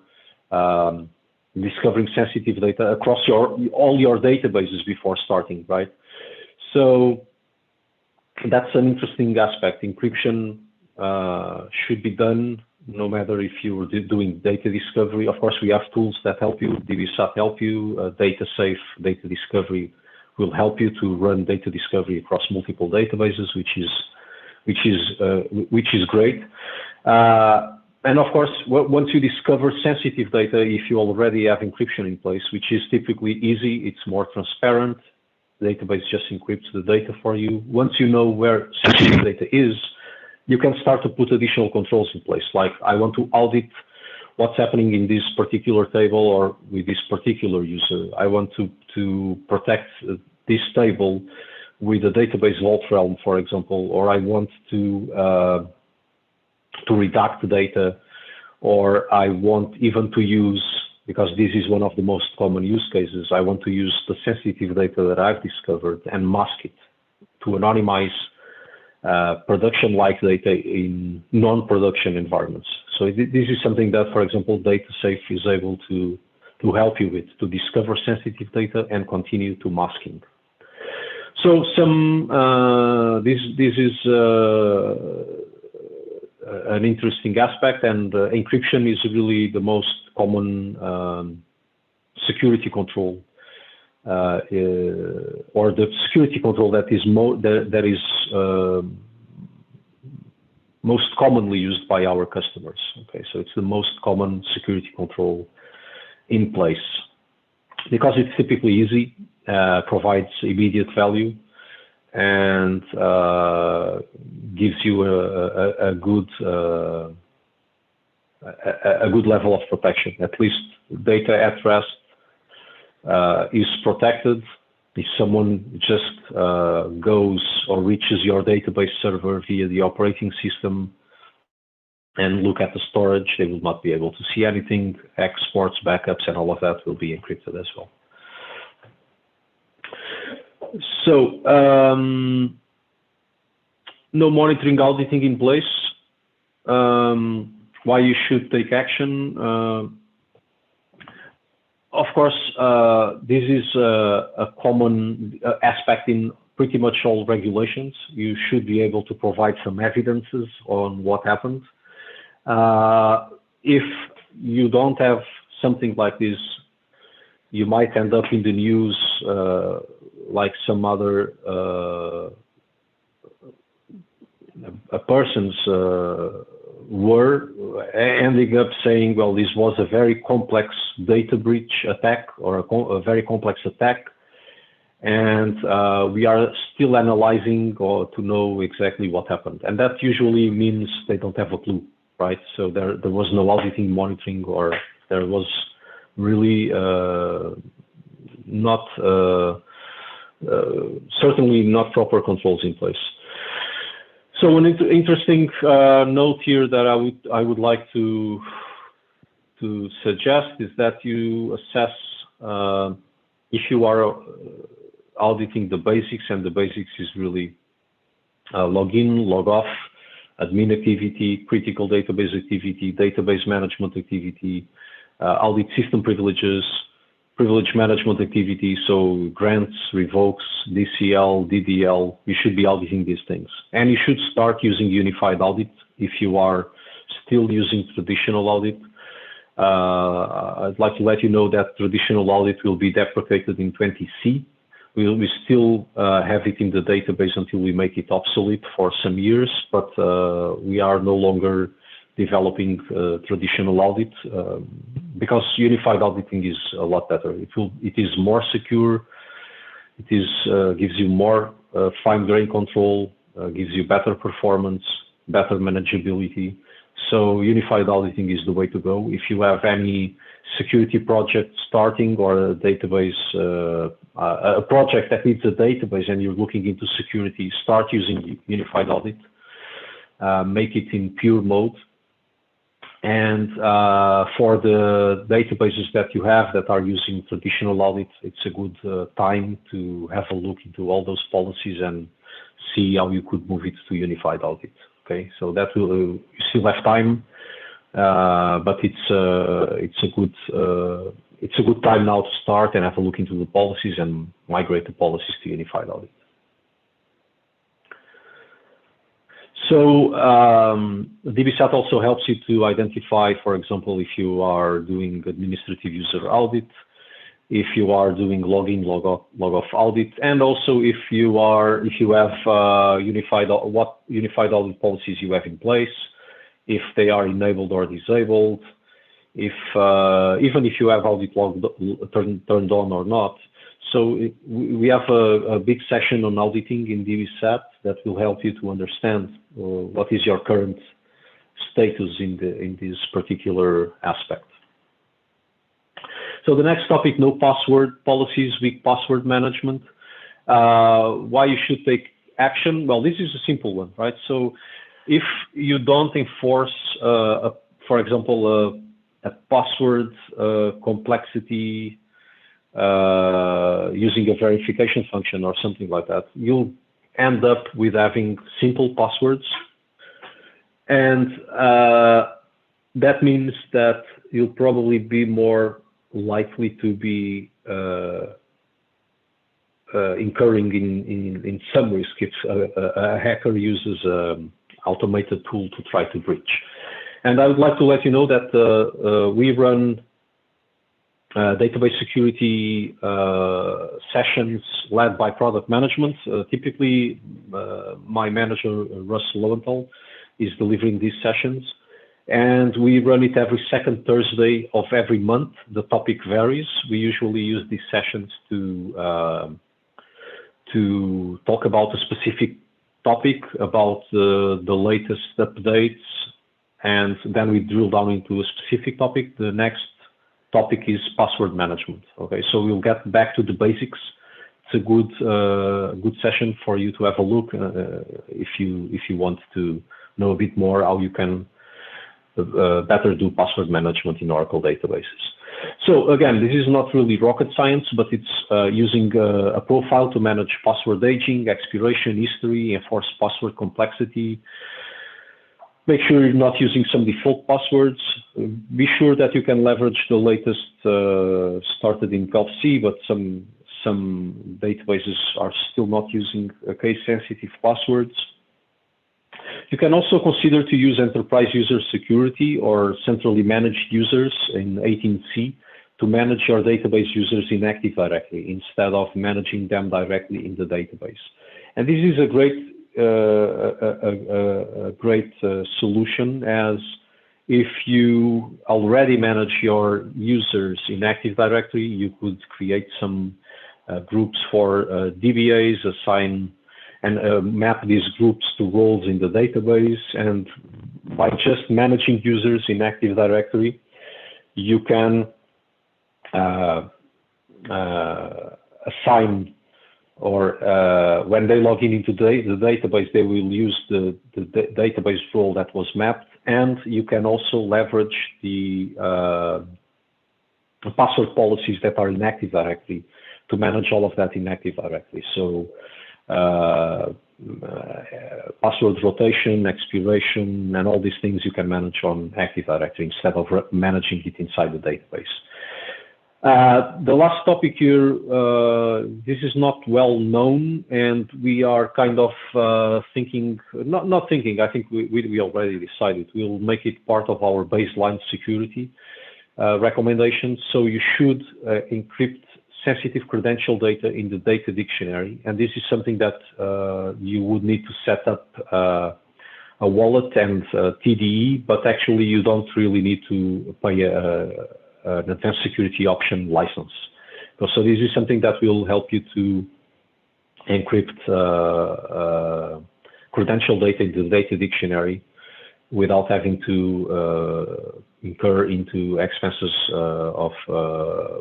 discovering sensitive data across all your databases before starting, right? So that's an interesting aspect. Encryption should be done no matter if you're doing data discovery. Of course, we have tools that help you. DBSAT help you. Data safe data discovery will help you to run data discovery across multiple databases, which is great. And of course, once you discover sensitive data, if you already have encryption in place, which is typically easy, it's more transparent. The database just encrypts the data for you. Once you know where sensitive data is, you can start to put additional controls in place. Like, I want to audit what's happening in this particular table or with this particular user. I want to protect this table with a database vault realm, for example, or I want to redact the data, or I want even to use, because this is one of the most common use cases, I want to use the sensitive data that I've discovered and mask it to anonymize production-like data in non-production environments. So this is something that, for example, DataSafe is able to help you with, to discover sensitive data and continue to masking. So this is an interesting aspect, and encryption is really the most common security control, or the security control that is most commonly used by our customers. Okay, so it's the most common security control in place because it's typically easy, provides immediate value, and gives you a good level of protection. At least data at rest is protected. If someone just goes or reaches your database server via the operating system and look at the storage, they will not be able to see anything. Exports, backups, and all of that will be encrypted as well. So, no monitoring auditing in place. Why you should take action? Of course, this is a common aspect in pretty much all regulations. You should be able to provide some evidences on what happened. If you don't have something like this, you might end up in the news like some other persons were ending up saying, well, this was a very complex data breach attack or a very complex attack, and we are still analyzing or to know exactly what happened. And that usually means they don't have a clue, right? So there was no auditing, monitoring, or there was really not, certainly not proper controls in place. So an interesting note here that I would like to suggest is that you assess if you are auditing the basics, and the basics is really log in, log off, admin activity, critical database activity, database management activity, audit system privileges, privilege management activity, so grants, revokes, DCL, DDL, you should be auditing these things. And you should start using unified audit if you are still using traditional audit. I'd like to let you know that traditional audit will be deprecated in 20C. We still have it in the database until we make it obsolete for some years, but we are no longer developing traditional audit because unified auditing is a lot better. It is more secure. It is gives you more fine-grained control, gives you better performance, better manageability. So unified auditing is the way to go. If you have any security project starting or a database, a project that needs a database and you're looking into security, start using unified audit. Make it in pure mode. And for the databases that you have that are using traditional audit, it's a good time to have a look into all those policies and see how you could move it to unified audit. Okay, so that will you still have time, but it's a good time now to start and have a look into the policies and migrate the policies to unified audit. So DBSAT also helps you to identify, for example, if you are doing administrative user audit, if you are doing login, log off audit, and also if you have what unified audit policies you have in place, if they are enabled or disabled, if even if you have audit log turned on or not. So we have a big session on auditing in DBSAT that will help you to understand what is your current status in this particular aspect. So the next topic, no password policies, weak password management. Why you should take action? Well, this is a simple one, right? So if you don't enforce, for example, a password complexity using a verification function or something like that, you'll end up with having simple passwords. And that means that you'll probably be more likely to be incurring in some risk if a hacker uses an automated tool to try to breach. And I would like to let you know that we run database security sessions led by product management. Typically, my manager, Russ Lowenthal, is delivering these sessions. And we run it every second Thursday of every month. The topic varies. We usually use these sessions to talk about a specific topic, about the latest updates, and then we drill down into a specific topic. The next topic is password management. Okay, so we'll get back to the basics. It's a good session for you to have a look if you want to know a bit more how you can better do password management in Oracle databases. So again, this is not really rocket science, but it's using a profile to manage password aging, expiration history, enforce password complexity. Make sure you're not using some default passwords. Be sure that you can leverage the latest started in Gulf-C, but some databases are still not using case-sensitive passwords. You can also consider to use enterprise user security or centrally managed users in 18C to manage your database users in Active Directory instead of managing them directly in the database. And this is a great solution, as if you already manage your users in Active Directory, you could create some groups for DBAs, assign and map these groups to roles in the database. And by just managing users in Active Directory, you can assign, or when they log into the database, they will use the database role that was mapped. And you can also leverage the password policies that are in Active Directory to manage all of that in Active Directory. So password rotation, expiration, and all these things you can manage on Active Directory instead of managing it inside the database. The last topic here, this is not well known, and we are kind of thinking, not thinking, I think we already decided, we'll make it part of our baseline security recommendations. So you should encrypt sensitive credential data in the data dictionary, and this is something that you would need to set up a wallet and TDE, but actually you don't really need to pay an advanced security option license. So this is something that will help you to encrypt credential data in the data dictionary without having to incur into expenses of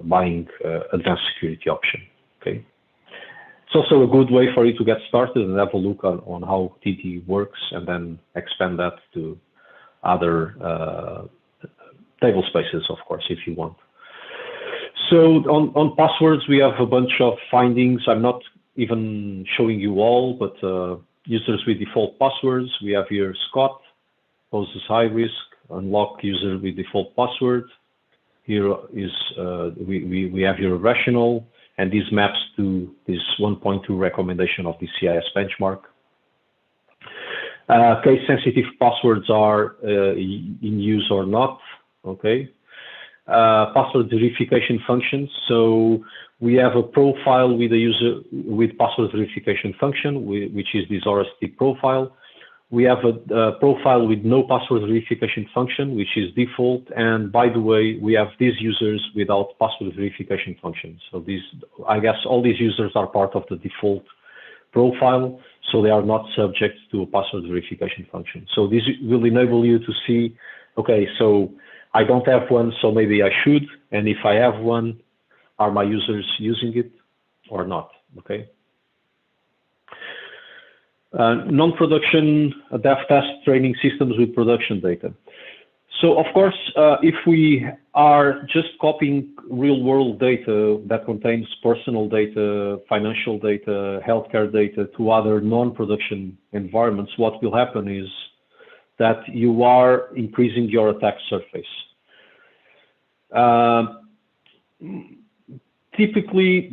buying advanced security option. Okay, it's also a good way for you to get started and have a look on how TD works, and then expand that to other table spaces, of course, if you want. So on passwords, we have a bunch of findings. I'm not even showing you all, but users with default passwords, we have here Scott, poses high risk, unlock user with default password. Here is, we have here rational, and this maps to this 1.2 recommendation of the CIS benchmark. Case-sensitive passwords are in use or not. Okay. Password verification functions. So we have a profile with a user with password verification function, which is this RST profile. We have a profile with no password verification function, which is default. And by the way, we have these users without password verification function. So these, I guess all these users are part of the default profile, so they are not subject to a password verification function. So this will enable you to see, okay, so I don't have one, so maybe I should. And if I have one, are my users using it or not? Okay. Non-production dev test training systems with production data. So of course, if we are just copying real world data that contains personal data, financial data, healthcare data to other non-production environments, what will happen is that you are increasing your attack surface. Typically,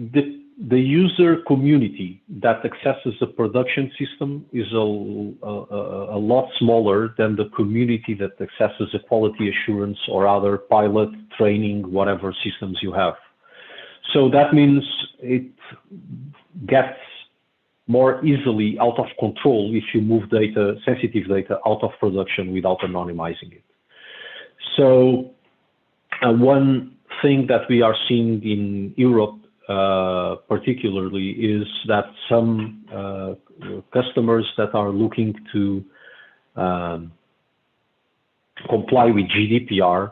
the user community that accesses a production system is a lot smaller than the community that accesses a quality assurance or other pilot training, whatever systems you have. So that means it gets more easily out of control if you move data, sensitive data, out of production without anonymizing it. So one thing that we are seeing in Europe particularly is that some customers that are looking to comply with GDPR,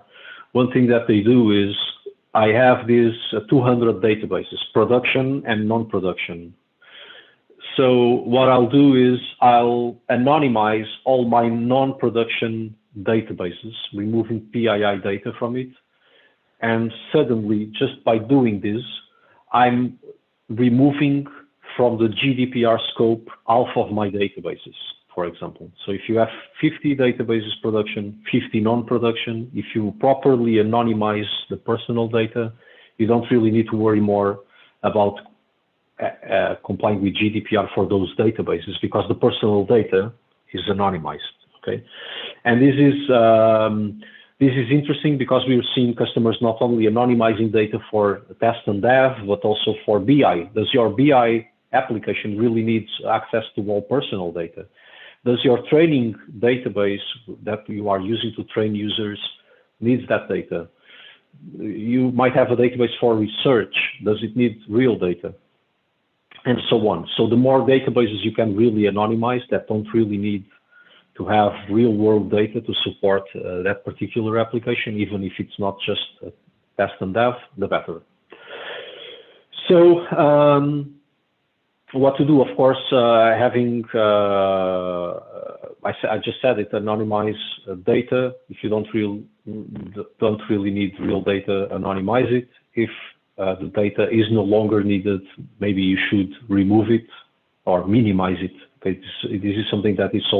one thing that they do is, I have these 200 databases, production and non-production. So what I'll do is I'll anonymize all my non-production databases, removing PII data from it. And suddenly, just by doing this, I'm removing from the GDPR scope half of my databases, for example. So if you have 50 databases production, 50 non-production, if you properly anonymize the personal data, you don't really need to worry more about complying with GDPR for those databases, because the personal data is anonymized. Okay, and this is interesting because we're seeing customers not only anonymizing data for test and dev, but also for BI. Does your BI application really needs access to all personal data? Does your training database that you are using to train users needs that data? You might have a database for research. Does it need real data? And so on. So the more databases you can really anonymize that don't really need to have real world data to support that particular application, even if it's not just test and dev, the better. So what to do? Of course, having, I just said it, anonymize data. If you don't really need real data, anonymize it. If the data is no longer needed, maybe you should remove it or minimize it. This is something that is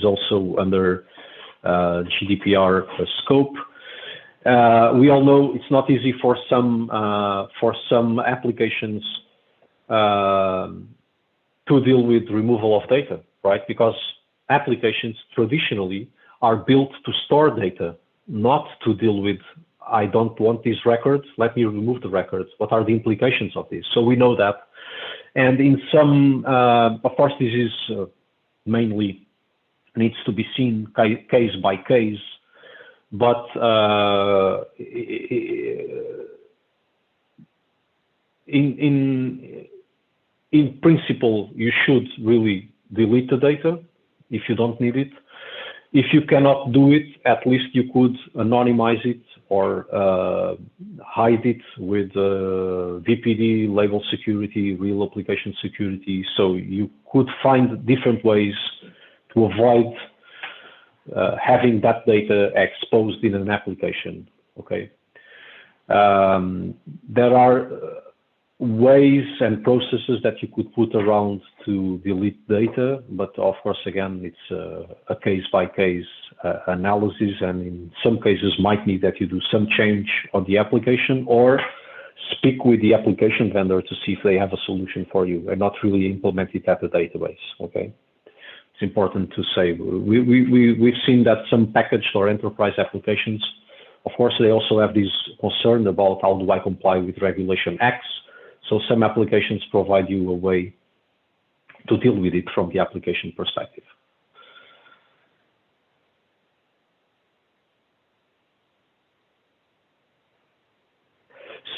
also under GDPR scope. We all know it's not easy for some applications to deal with removal of data, right? Because applications traditionally are built to store data, not to deal with, I don't want these records, let me remove the records. What are the implications of this? So we know that. And in some, of course, this is mainly needs to be seen case by case, but in principle, you should really delete the data if you don't need it. If you cannot do it, at least you could anonymize it or hide it with VPD, label security, real application security. So you could find different ways to avoid having that data exposed in an application. Okay. There are ways and processes that you could put around to delete data, but of course, again, it's a case-by-case analysis, and in some cases might need that you do some change on the application or speak with the application vendor to see if they have a solution for you and not really implement it at the database. Okay, It's important to say. We've seen that some packaged or enterprise applications, of course, they also have this concern about how do I comply with Regulation X. So some applications provide you a way to deal with it from the application perspective.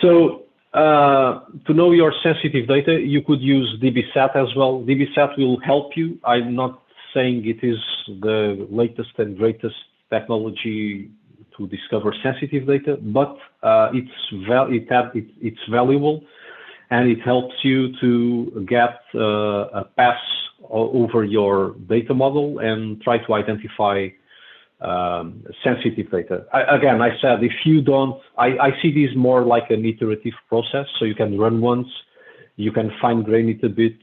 So to know your sensitive data, you could use DBSAT as well. DBSAT will help you. I'm not saying it is the latest and greatest technology to discover sensitive data, but it's valuable, and it helps you to get a pass over your data model and try to identify sensitive data. Again, I said, if you don't, I see this more like an iterative process. So you can run once, you can fine grain it a bit,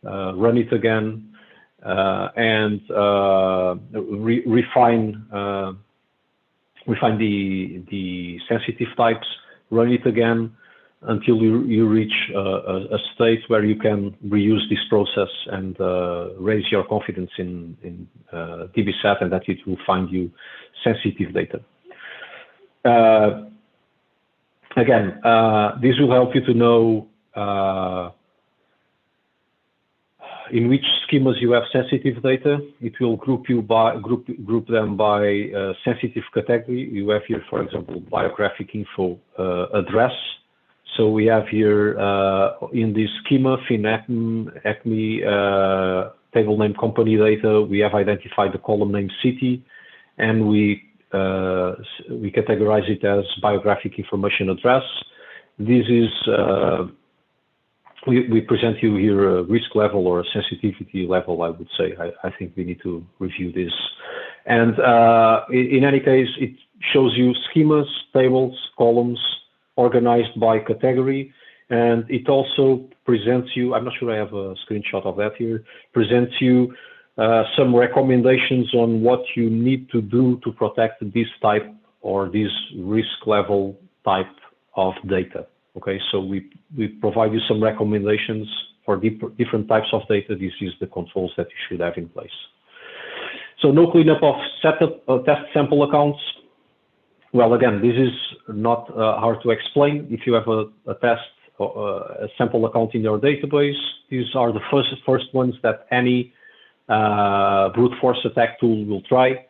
run it again, and refine the sensitive types, run it again until you reach a state where you can reuse this process and raise your confidence in DBSAT, and that it will find you sensitive data. Again, this will help you to know in which schemas you have sensitive data. It will group them by sensitive category. You have here, for example, biographic info address. So we have here in this schema, ECME, table name company data, we have identified the column name city, and we categorize it as biographic information address. This is, we present you here a risk level or a sensitivity level, I would say. I think we need to review this. And in any case, it shows you schemas, tables, columns, organized by category, and it also presents you, I'm not sure I have a screenshot of that here, presents you some recommendations on what you need to do to protect this type or this risk level type of data. Okay, so we provide you some recommendations for different types of data. This is the controls that you should have in place. So no cleanup of test sample accounts. Well, again, this is not hard to explain. If you have a test or a sample account in your database, these are the first ones that any brute force attack tool will try.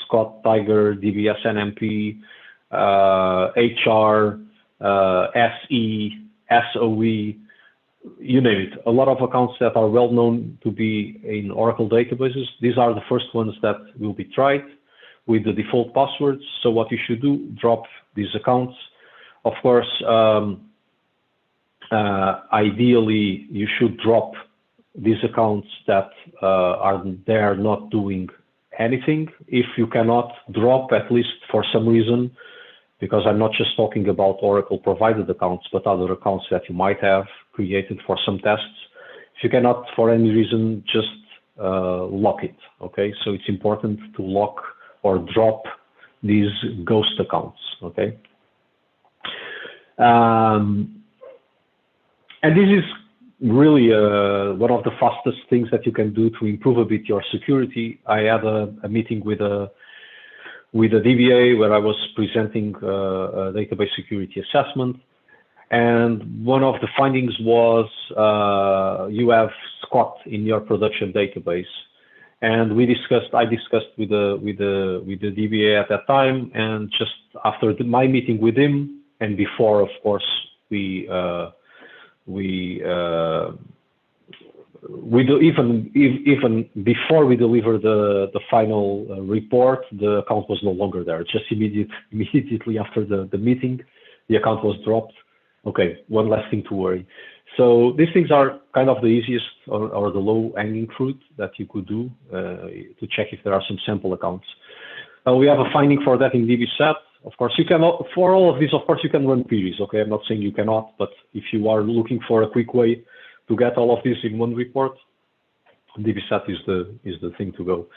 Scott, Tiger, DBS, NMP, HR, SE, SOE, you name it. A lot of accounts that are well known to be in Oracle databases. These are the first ones that will be tried with the default passwords. So what you should do, drop these accounts. Of course, ideally, you should drop these accounts that are there not doing anything. If you cannot drop, at least for some reason, because I'm not just talking about Oracle provided accounts, but other accounts that you might have created for some tests. If you cannot, for any reason, just lock it, okay? So it's important to lock or drop these ghost accounts, okay? And this is really one of the fastest things that you can do to improve a bit your security. I had a meeting with a DBA where I was presenting a database security assessment, and one of the findings was you have Scott in your production database. And I discussed with the DBA at that time, and just after my meeting with him, and before, of course, even before we deliver the final report, the account was no longer there. Just immediately after the meeting, the account was dropped. Okay, one less thing to worry. So these things are kind of the easiest or the low-hanging fruit that you could do to check if there are some sample accounts. We have a finding for that in DBSAT. Of course, you cannot, for all of these, of course, you can run queries. Okay, I'm not saying you cannot, but if you are looking for a quick way to get all of this in one report, DBSAT is the thing to go.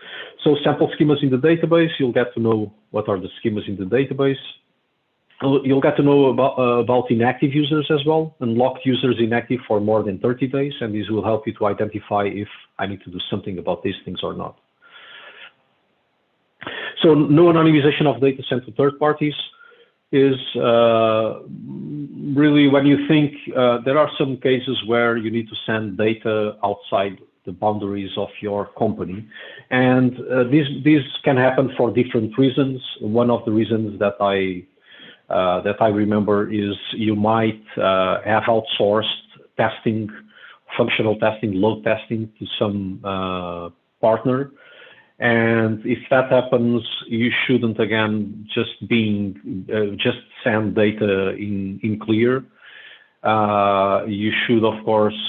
So sample schemas in the database, you'll get to know what are the schemas in the database. You'll get to know about inactive users as well, and locked users inactive for more than 30 days, and this will help you to identify if I need to do something about these things or not. So no anonymization of data sent to third parties is really when you think there are some cases where you need to send data outside the boundaries of your company, and this can happen for different reasons. One of the reasons that I remember is you might have outsourced testing, functional testing, load testing to some partner. And if that happens, you shouldn't, again, just send data in clear. You should, of course,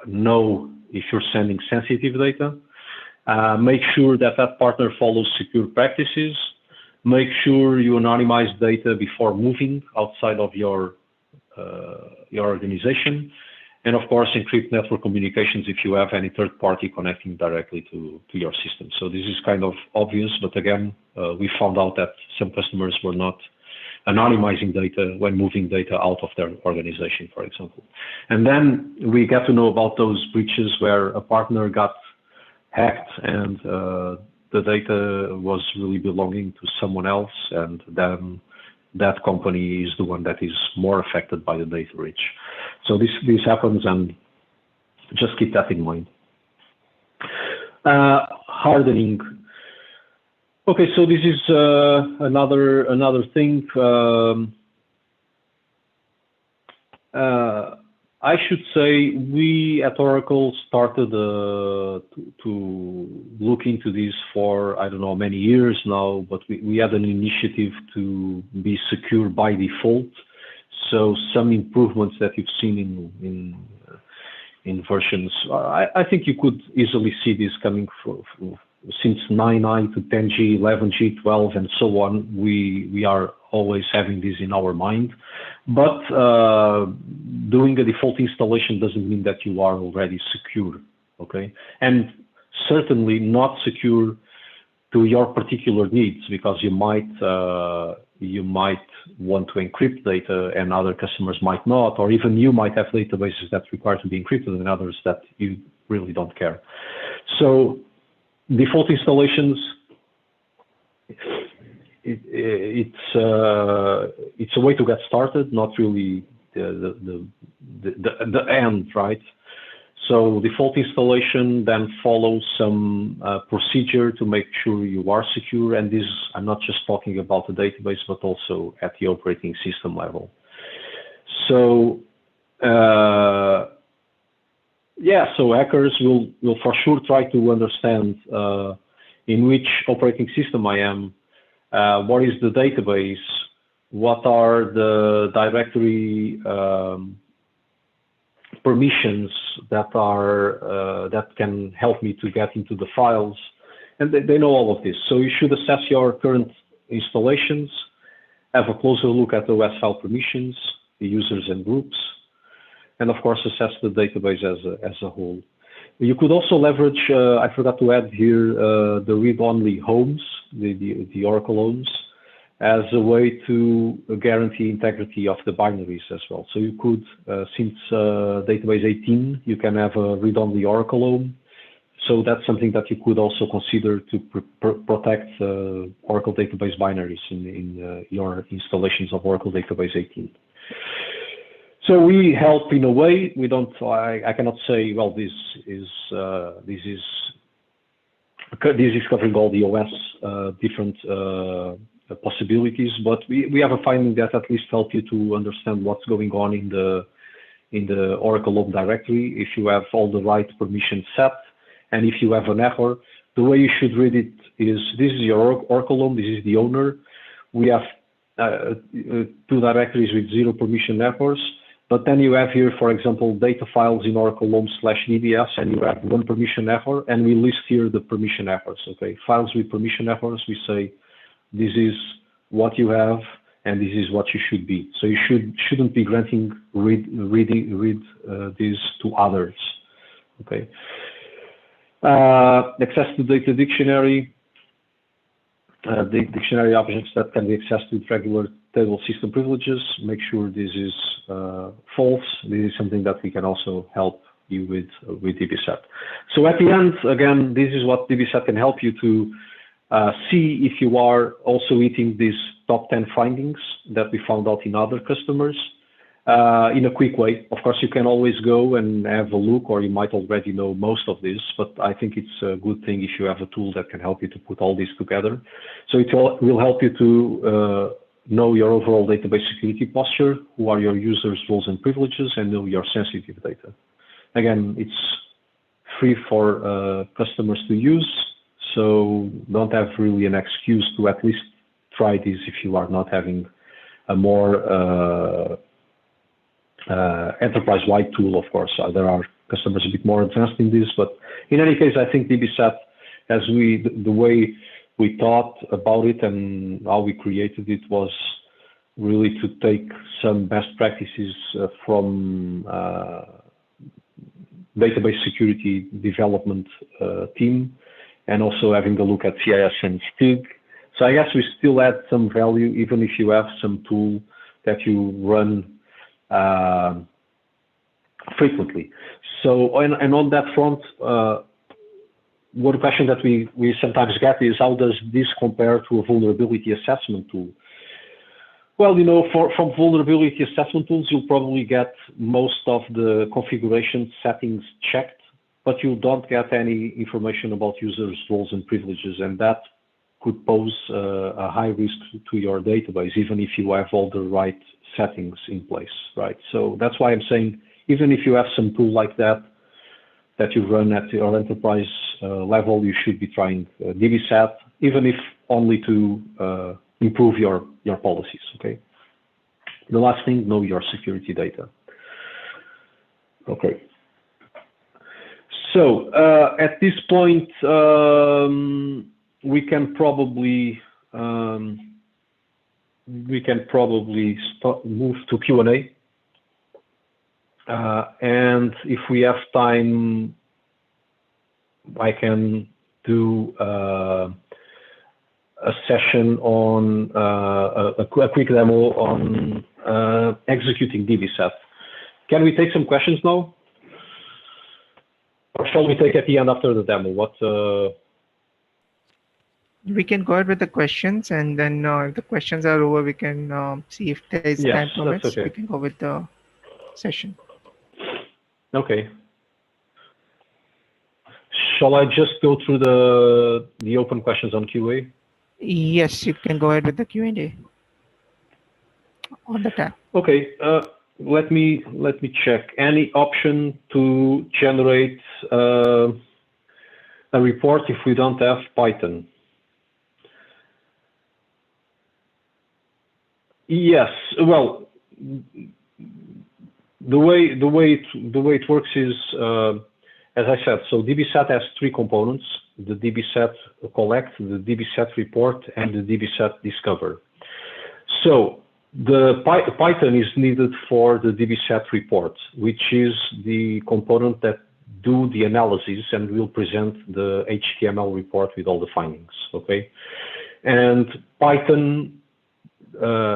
know if you're sending sensitive data. Make sure that that partner follows secure practices. Make sure you anonymize data before moving outside of your organization. And of course, encrypt network communications if you have any third party connecting directly to your system. So this is kind of obvious, but again, we found out that some customers were not anonymizing data when moving data out of their organization, for example. And then we get to know about those breaches where a partner got hacked and the data was really belonging to someone else, and then that company is the one that is more affected by the data breach. So this happens, and just keep that in mind. Hardening. Okay, so this is another thing. I should say we at Oracle started to look into this for, I don't know, many years now, but we had an initiative to be secure by default. So some improvements that you've seen in versions, I think you could easily see this coming since 9.9 to 10G, 11G, 12, and so on. We are always having this in our mind, but doing a default installation doesn't mean that you are already secure, okay? And certainly not secure to your particular needs, because you might want to encrypt data and other customers might not, or even you might have databases that require to be encrypted and others that you really don't care. So default installations, it's a way to get started, not really the end, right? So default installation then follows some procedure to make sure you are secure, and this, I'm not just talking about the database, but also at the operating system level. So yeah, so hackers will for sure try to understand in which operating system I am, what is the database, what are the directory permissions that can help me to get into the files, and they know all of this. So you should assess your current installations, have a closer look at the OS file permissions, the users and groups, and of course assess the database as a whole. You could also leverage, I forgot to add here, the read-only homes, the Oracle homes, as a way to guarantee integrity of the binaries as well. So you could, since database 18, you can have a read-only Oracle home. So that's something that you could also consider to protect Oracle database binaries in your installations of Oracle database 18. So we help in a way. We don't. I cannot say, well, this is covering all the OS different possibilities, but we have a finding that at least help you to understand what's going on in the Oracle Home directory. If you have all the right permissions set, and if you have an error, the way you should read it is: this is your Oracle Home. This is the owner. We have two directories with 0 permission errors. But then you have here, for example, data files in Oracle Home /DBS, and you have 1 permission error, and we list here the permission errors. Okay, files with permission errors, we say this is what you have, and this is what you should be. So you shouldn't be granting read this to others. Okay. Access to data dictionary. The dictionary objects that can be accessed with regular stable system privileges, make sure this is false. This is something that we can also help you with DBSat. So at the end, again, this is what DBSat can help you to see if you are also meeting these top 10 findings that we found out in other customers in a quick way. Of course, you can always go and have a look, or you might already know most of this, but I think it's a good thing if you have a tool that can help you to put all this together. So it will help you to know your overall database security posture, who are your users' roles and privileges, and know your sensitive data. Again, it's free for customers to use, so don't have really an excuse to at least try this if you are not having a more enterprise-wide tool. Of course, there are customers a bit more advanced in this, but in any case, I think DBSat, as the way we thought about it and how we created it, was really to take some best practices from database security development team, and also having a look at CIS and STIG. So I guess we still add some value, even if you have some tool that you run frequently. So, and on that front, one question that we sometimes get is, how does this compare to a vulnerability assessment tool? Well, you know, from vulnerability assessment tools, you'll probably get most of the configuration settings checked, but you don't get any information about users' roles and privileges, and that could pose a high risk to your database, even if you have all the right settings in place, right? So that's why I'm saying, even if you have some tool like that you run at your enterprise level, you should be trying DBSat, even if only to improve your policies, okay? The last thing, know your security data. Okay. So at this point, we can probably move to Q&A. And if we have time, I can do a session on a quick demo on executing DBSat. Can we take some questions now? Or shall we take at the end after the demo? What? We can go ahead with the questions, and then if the questions are over, we can see if there is time permits. Okay. We can go with the session. Okay. Shall I just go through the open questions on QA? Yes, you can go ahead with the Q&A on the tab. Okay. Let me check. Any option to generate a report if we don't have Python? Yes. Well, the way it works is, as I said, so DBSat has three components: the DBSat collect, the DBSat report, and the DBSat discover. So the Python is needed for the DBSat report, which is the component that do the analysis and will present the HTML report with all the findings, okay? And Python,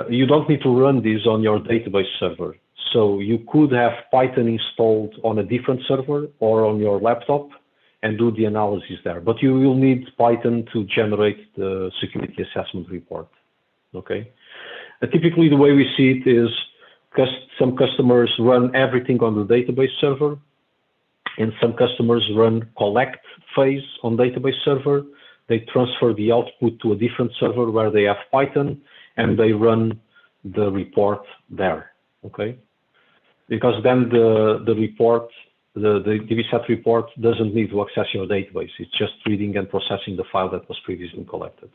you don't need to run this on your database server. So you could have Python installed on a different server or on your laptop and do the analysis there. But you will need Python to generate the security assessment report, okay? Typically, the way we see it is some customers run everything on the database server, and some customers run collect phase on database server. They transfer the output to a different server where they have Python, and they run the report there, okay? Because then the report, the DBSat report doesn't need to access your database. It's just reading and processing the file that was previously collected,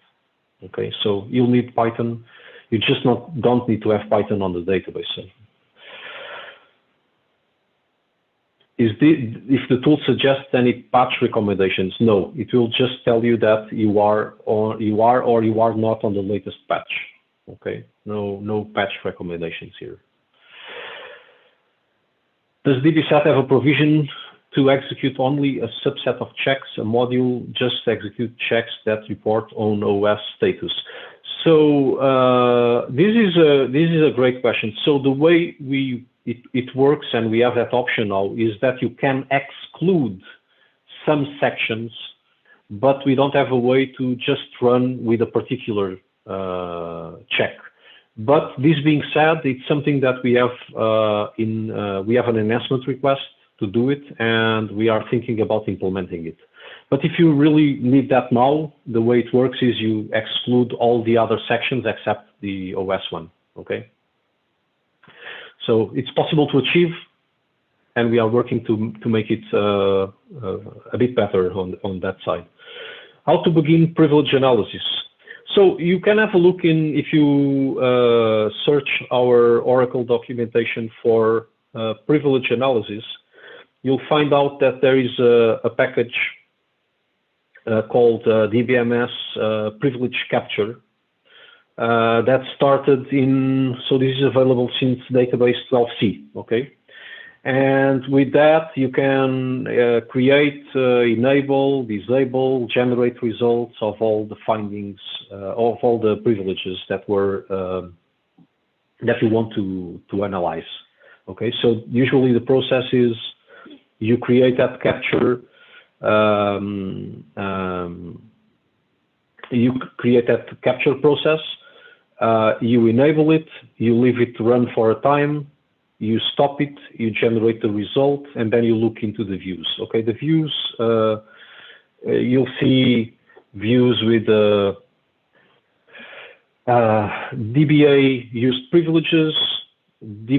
okay? So you'll need Python. You just don't need to have Python on the database server. If the tool suggests any patch recommendations, no, it will just tell you that you are or you are not on the latest patch. Okay, no patch recommendations here. Does DBSat have a provision to execute only a subset of checks? A module just execute checks that report on OS status. So this is a great question. So the way it works, and we have that option now, is that you can exclude some sections, but we don't have a way to just run with a particular check. But this being said, it's something that we have we have an enhancement request to do it, and we are thinking about implementing it. But if you really need that now, the way it works is you exclude all the other sections except the OS one, okay? So it's possible to achieve, and we are working to make it a bit better on that side. How to begin privilege analysis? So you can have a look if you search our Oracle documentation for privilege analysis, you'll find out that there is a package called DBMS privilege capture that started so this is available since database 12c, okay? And with that, you can create, enable, disable, generate results of all the findings, of all the privileges that that you want to analyze. Okay, so usually the process is you create that capture, process, you enable it, you leave it to run for a time, you stop it, you generate the result, and then you look into the views. Okay, the views, you'll see views with DBA used privileges, the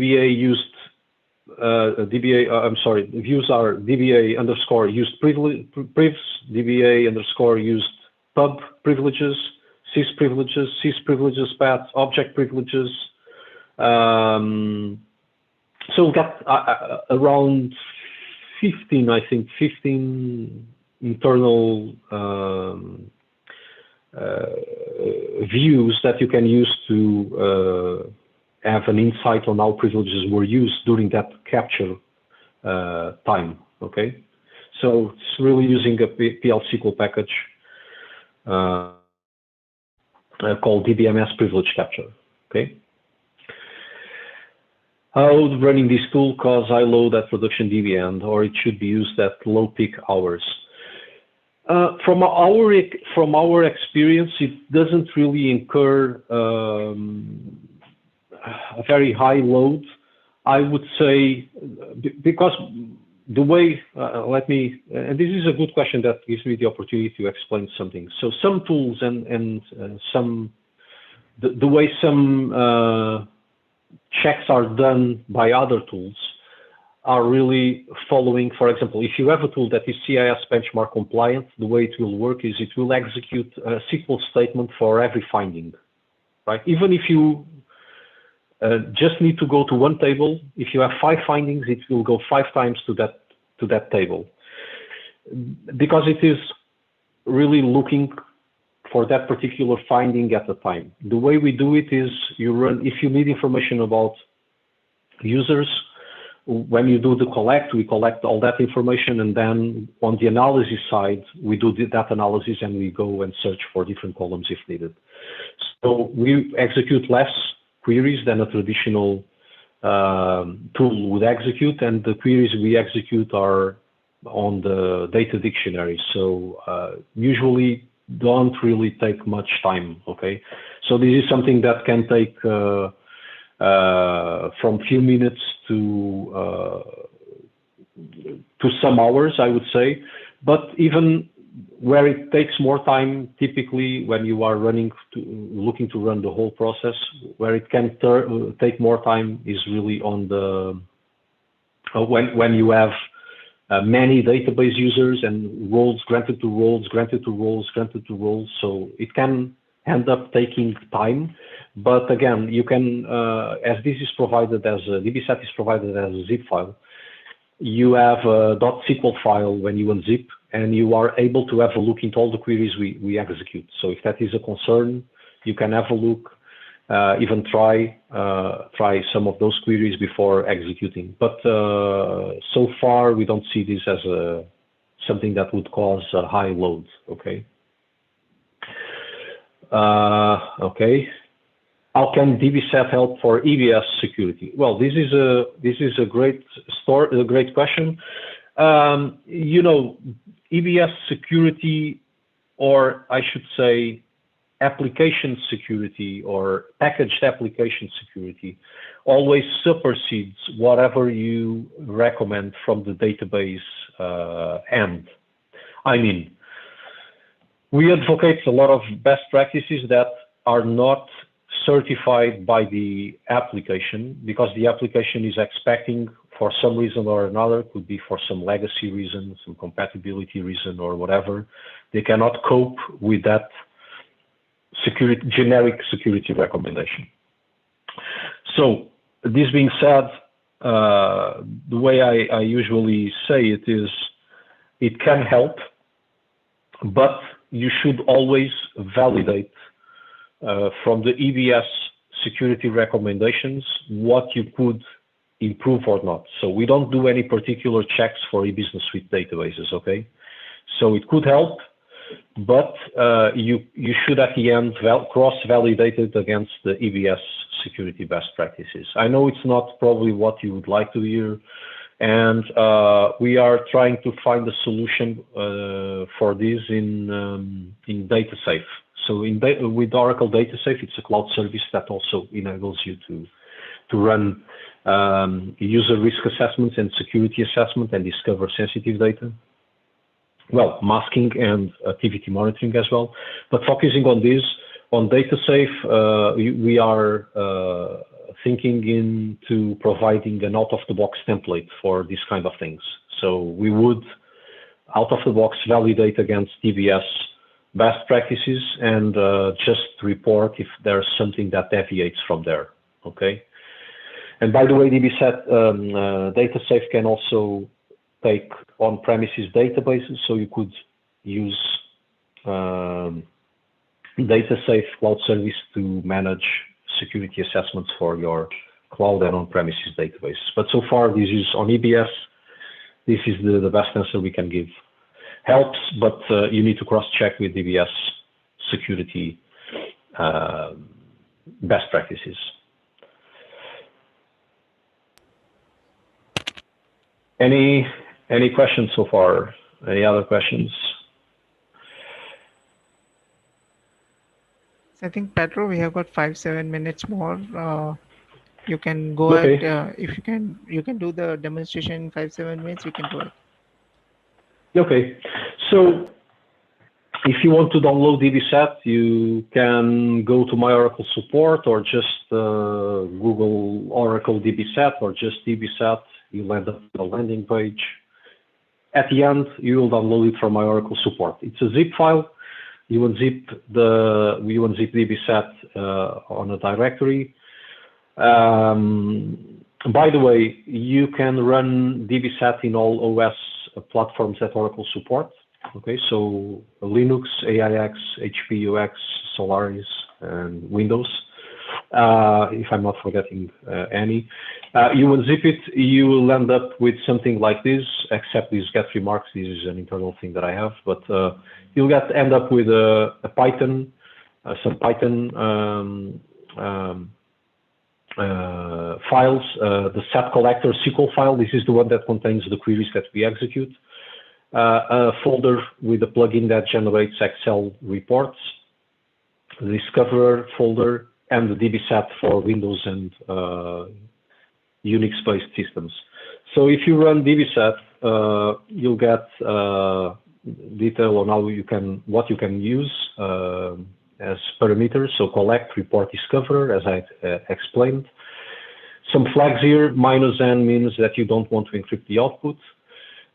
views are DBA underscore used privs, DBA underscore used pub privileges, CISSP privileges, CISSP privileges paths, object privileges. So we've got around 15, I think, 15 internal views that you can use to have an insight on how privileges were used during that capture time, okay? So it's really using a PL SQL package called DBMS privilege capture, okay? How running this tool cause high load at production DB, or it should be used at low peak hours? From our experience, it doesn't really incur a very high load. I would say, because the way, and this is a good question that gives me the opportunity to explain something. So some tools and the way some checks are done by other tools are really following. For example, if you have a tool that is CIS benchmark compliant, the way it will work is it will execute a SQL statement for every finding, right? Even if you just need to go to one table, if you have 5 findings, it will go 5 times to that table, because it is really looking for that particular finding at the time. The way we do it is you run, if you need information about users, when you do the collect, we collect all that information, and then on the analysis side, we do that analysis and we go and search for different columns if needed. So we execute less queries than a traditional tool would execute, and the queries we execute are on the data dictionary. So usually don't really take much time, okay? So this is something that can take from few minutes to some hours, I would say. But even where it takes more time, typically when you are looking to run the whole process, where it can take more time is really on the when you have many database users and roles granted to roles, granted to roles, granted to roles. So it can end up taking time. But again, you can, as this is provided as a DBSat is provided as a zip file, you have a .SQL file when you unzip, and you are able to have a look into all the queries we execute. So if that is a concern, you can have a look, even try some of those queries before executing. But so far, we don't see this as something that would cause a high load, okay? Okay. How can DBSAT help for EBS security? Well, this is a great question. You know, EBS security, or I should say application security or packaged application security, always supersedes whatever you recommend from the database end. I mean, we advocate a lot of best practices that are not certified by the application, because the application is expecting, for some reason or another, could be for some legacy reason, some compatibility reason or whatever, they cannot cope with that generic security recommendation. So this being said, the way I usually say it is, it can help, but you should always validate from the EBS security recommendations what you could improve or not. So we don't do any particular checks for e-business suite databases, okay? So it could help, but you should at the end cross-validate it against the EBS security best practices. I know it's not probably what you would like to hear, and we are trying to find a solution for this in DataSafe. So with Oracle DataSafe, it's a cloud service that also enables you to run user risk assessments and security assessment and discover sensitive data. Well, masking and activity monitoring as well. But focusing on this, on DataSafe, we are thinking into providing an out-of-the-box template for these kind of things. So we would, out-of-the-box, validate against DBS best practices and just report if there's something that deviates from there, okay? And by the way, DBSAT DataSafe can also take on-premises databases, so you could use DataSafe cloud service to manage security assessments for your cloud and on-premises databases. But so far, this is on EBS. This is the best answer we can give. Helps, but you need to cross-check with DBS security best practices. Any questions so far? Any other questions? I think, Pedro, we have got 5-7 minutes more. You can go ahead. If you can do the demonstration in 5-7 minutes. We can do it. Okay. So if you want to download DBSAT, you can go to my Oracle support or just Google Oracle DBSAT or just DBSAT. You'll end up on a landing page. At the end, you will download it from my Oracle support. It's a zip file. You unzip DBSAT on a directory. By the way, you can run DBSAT in all OS platforms that Oracle support. Okay, so Linux, AIX, HP UX, Solaris, and Windows. If I'm not forgetting any. You unzip it, you will end up with something like this, except these get remarks. This is an internal thing that I have, but you'll end up with a Python, some Python files, the set collector SQL file. This is the one that contains the queries that we execute. A folder with a plugin that generates Excel reports, the Discoverer folder, and the DBSAT for Windows and Unix-based systems. So if you run DBSAT, you'll get detail on what you can use as parameters. So collect, report, discover, as I explained. Some flags here. -n means that you don't want to encrypt the output.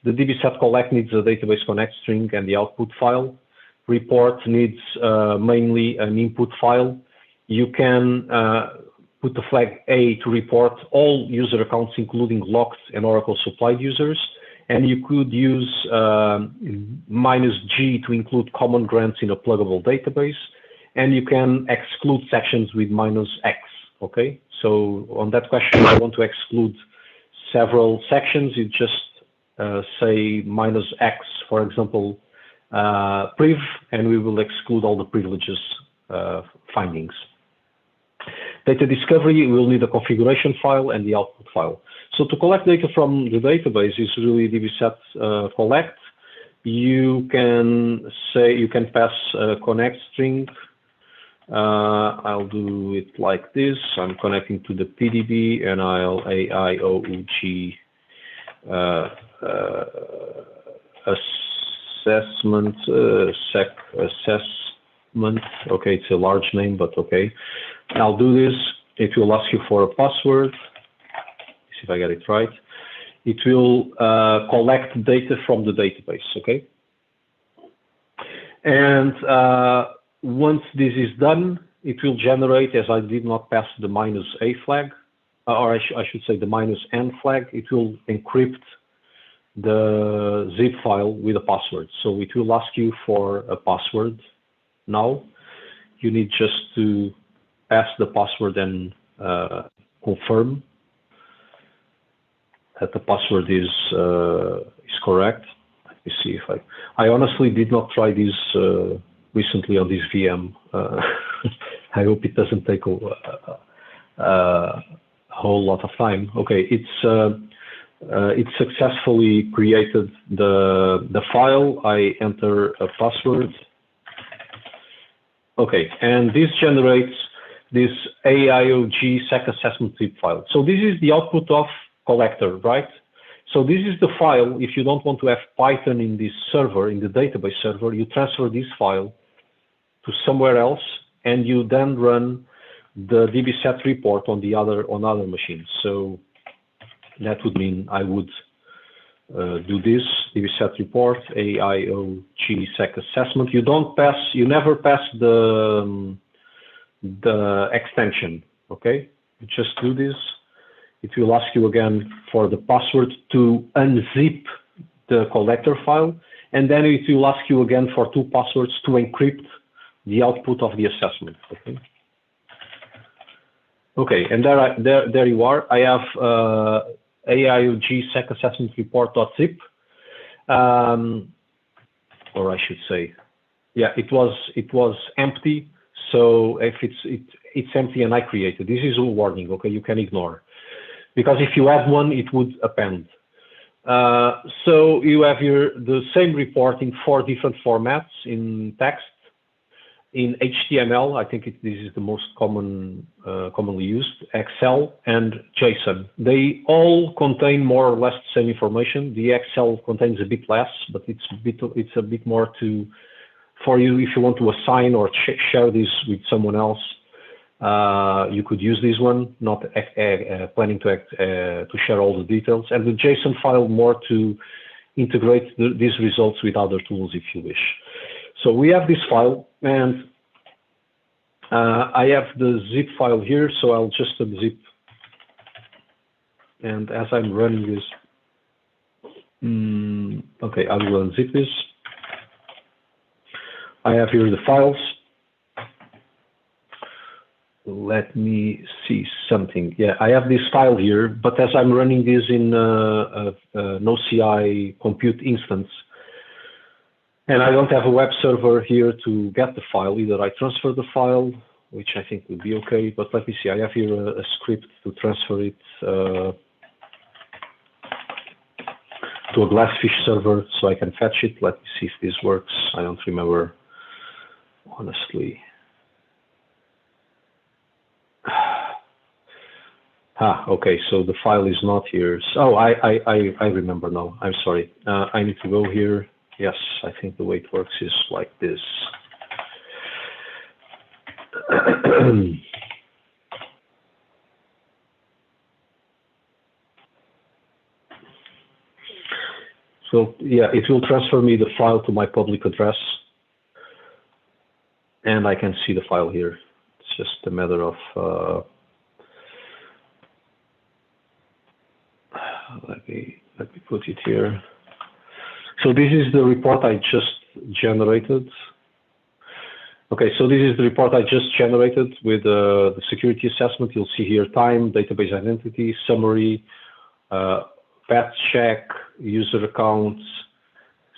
The DBSAT collect needs a database connect string and the output file. Report needs mainly an input file. You can put the flag A to report all user accounts, including locked and Oracle supplied users. And you could use -G to include common grants in a pluggable database. And you can exclude sections with -X, okay? So on that question, I want to exclude several sections. You just say -X, for example, priv, and we will exclude all the privileges findings. Data discovery will need a configuration file and the output file. So to collect data from the database is really dbset collect. You can say, you can pass a connect string. I'll do it like this. I'm connecting to the PDB and I'll AIOUG assessment, sec assessment. Okay, it's a large name, but okay. I'll do this. It will ask you for a password. See if I get it right. It will collect data from the database, okay? And once this is done, it will generate, as I did not pass the -a flag, or I should say the -n flag, it will encrypt the zip file with a password. So it will ask you for a password now. You need just to pass the password and confirm that the password is correct. Let me see if I honestly did not try this recently on this VM. I hope it doesn't take a whole lot of time. Okay, it successfully created the file. I enter a password. Okay, and this generates this AIOG SEC assessment zip file. So this is the output of collector, right? So this is the file. If you don't want to have Python in this server, in the database server, you transfer this file to somewhere else, and you then run the dbset report on the other machines. So that would mean I would do this dbset report AIOG SEC assessment. You never pass the extension. Okay, you just do this. It will ask you again for the password to unzip the collector file, and then it will ask you again for 2 passwords to encrypt the output of the assessment. Okay. Okay, and there you are. I have AIOG SEC assessment report.zip, or I should say, yeah, it was empty. So if it's empty and I created, this is a warning. Okay, you can ignore, because if you add one, it would append. So you have here the same report in 4 different formats: in text, in HTML, I think this is the most commonly used, Excel, and JSON. They all contain more or less the same information. The Excel contains a bit less, but it's a bit more for you if you want to assign or share this with someone else. You could use this one, not planning to share all the details, and the JSON file more to integrate these results with other tools if you wish. So we have this file, and I have the zip file here, so I'll just unzip. And as I'm running this, okay, I will unzip this. I have here the files. Let me see something. Yeah, I have this file here, but as I'm running this in NoCI compute instance, and I don't have a web server here to get the file, either I transfer the file, which I think would be okay, but let me see. I have here a script to transfer it to a Glassfish server so I can fetch it. Let me see if this works. I don't remember, honestly. Okay, so the file is not here. Oh, I remember now. I'm sorry. I need to go here. Yes, I think the way it works is like this. So yeah, it will transfer me the file to my public address, and I can see the file here. It's just a matter of let me put it here. So this is the report I just generated. Okay, so this is the report I just generated with the security assessment. You'll see here time, database identity, summary, path check, user accounts,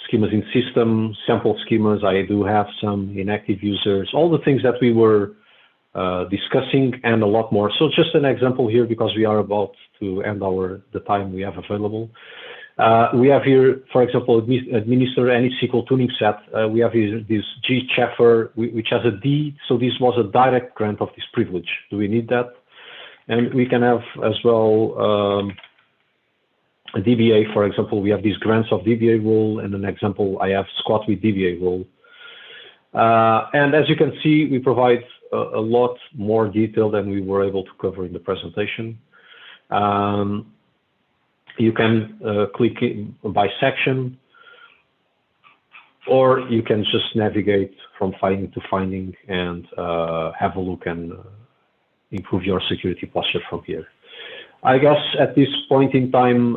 schemas in system, sample schemas. I do have some inactive users, all the things that we were discussing and a lot more. So just an example here, because we are about to end the time we have available. We have here, for example, administer any SQL tuning set. We have here this G Chaffer, which has a D. So this was a direct grant of this privilege. Do we need that? And we can have as well a DBA, for example. We have these grants of DBA role, and an example, I have squat with DBA role. And as you can see, we provide a lot more detail than we were able to cover in the presentation. You can click by section, or you can just navigate from finding to finding and have a look and improve your security posture from here. I guess at this point in time,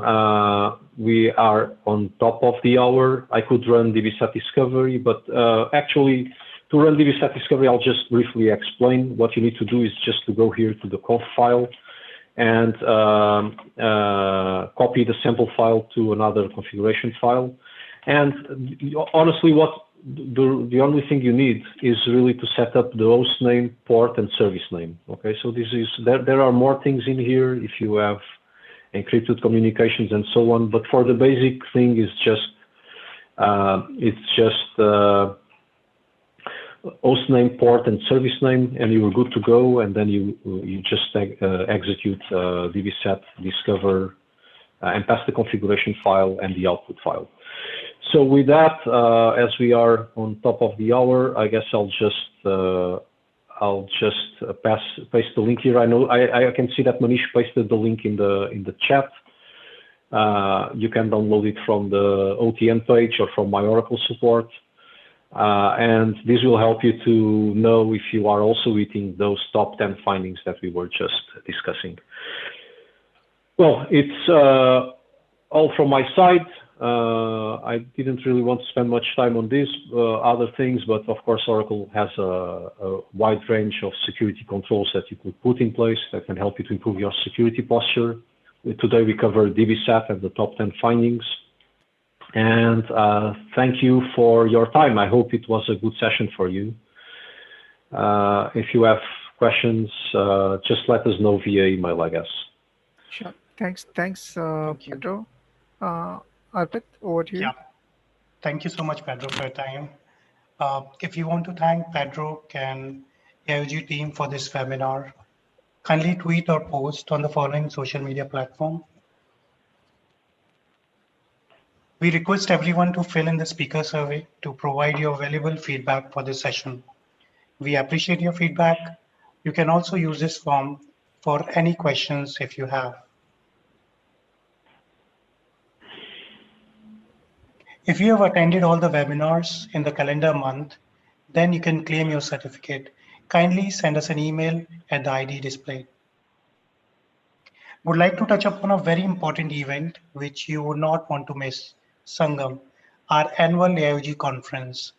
we are on top of the hour. I could run DBSat Discovery, but actually to run DBSat Discovery, I'll just briefly explain. What you need to do is just to go here to the conf file and copy the sample file to another configuration file. And honestly, the only thing you need is really to set up the host name, port, and service name. Okay, so this is there are more things in here if you have encrypted communications and so on. But for the basic thing, is just host name, port, and service name, and you are good to go. And then you just execute DBSat discover and pass the configuration file and the output file. So with that, as we are on top of the hour, I guess I'll just paste the link here. I know I can see that Manish pasted the link in the chat. You can download it from the OTN page or from my Oracle support, and this will help you to know if you are also hitting those top 10 findings that we were just discussing. Well, it's all from my side. I didn't really want to spend much time on this other things, but of course Oracle has a wide range of security controls that you could put in place that can help you to improve your security posture. Today we covered DBSat and the top 10 findings. And thank you for your time. I hope it was a good session for you. If you have questions, just let us know via email, I guess. Sure. Thanks, Pedro. Arpit, over to you. Yeah. Thank you so much, Pedro, for your time. If you want to thank Pedro and AIOG team for this webinar, kindly tweet or post on the following social media platform. We request everyone to fill in the speaker survey to provide your valuable feedback for this session. We appreciate your feedback. You can also use this form for any questions if you have. If you have attended all the webinars in the calendar month, then you can claim your certificate. Kindly send us an email at the ID displayed. Would like to touch upon a very important event which you would not want to miss, Sangam, our annual AIOG conference.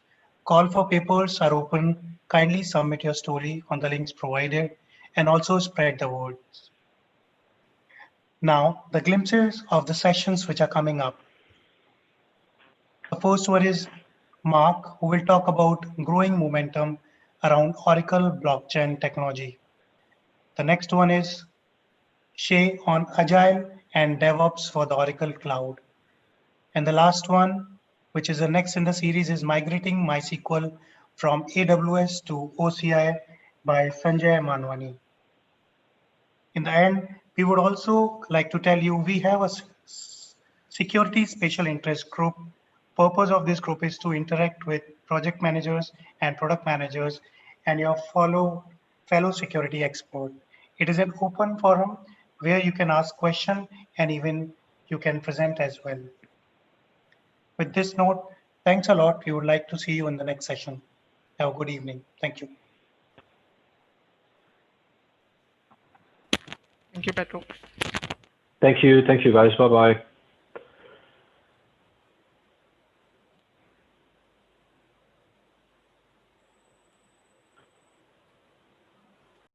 Call for papers are open. Kindly submit your story on the links provided and also spread the word. Now, the glimpses of the sessions which are coming up. The first one is Mark, who will talk about growing momentum around Oracle blockchain technology. The next one is Shay on Agile and DevOps for the Oracle Cloud. And the last one, which is the next in the series, is Migrating MySQL from AWS to OCI by Sanjay Manwani. In the end, we would also like to tell you we have a security special interest group. Purpose of this group is to interact with project managers and product managers and your fellow security expert. It is an open forum where you can ask questions and even you can present as well. With this note, thanks a lot. We would like to see you in the next session. Have a good evening. Thank you. Thank you, Pedro. Thank you guys. Bye-bye.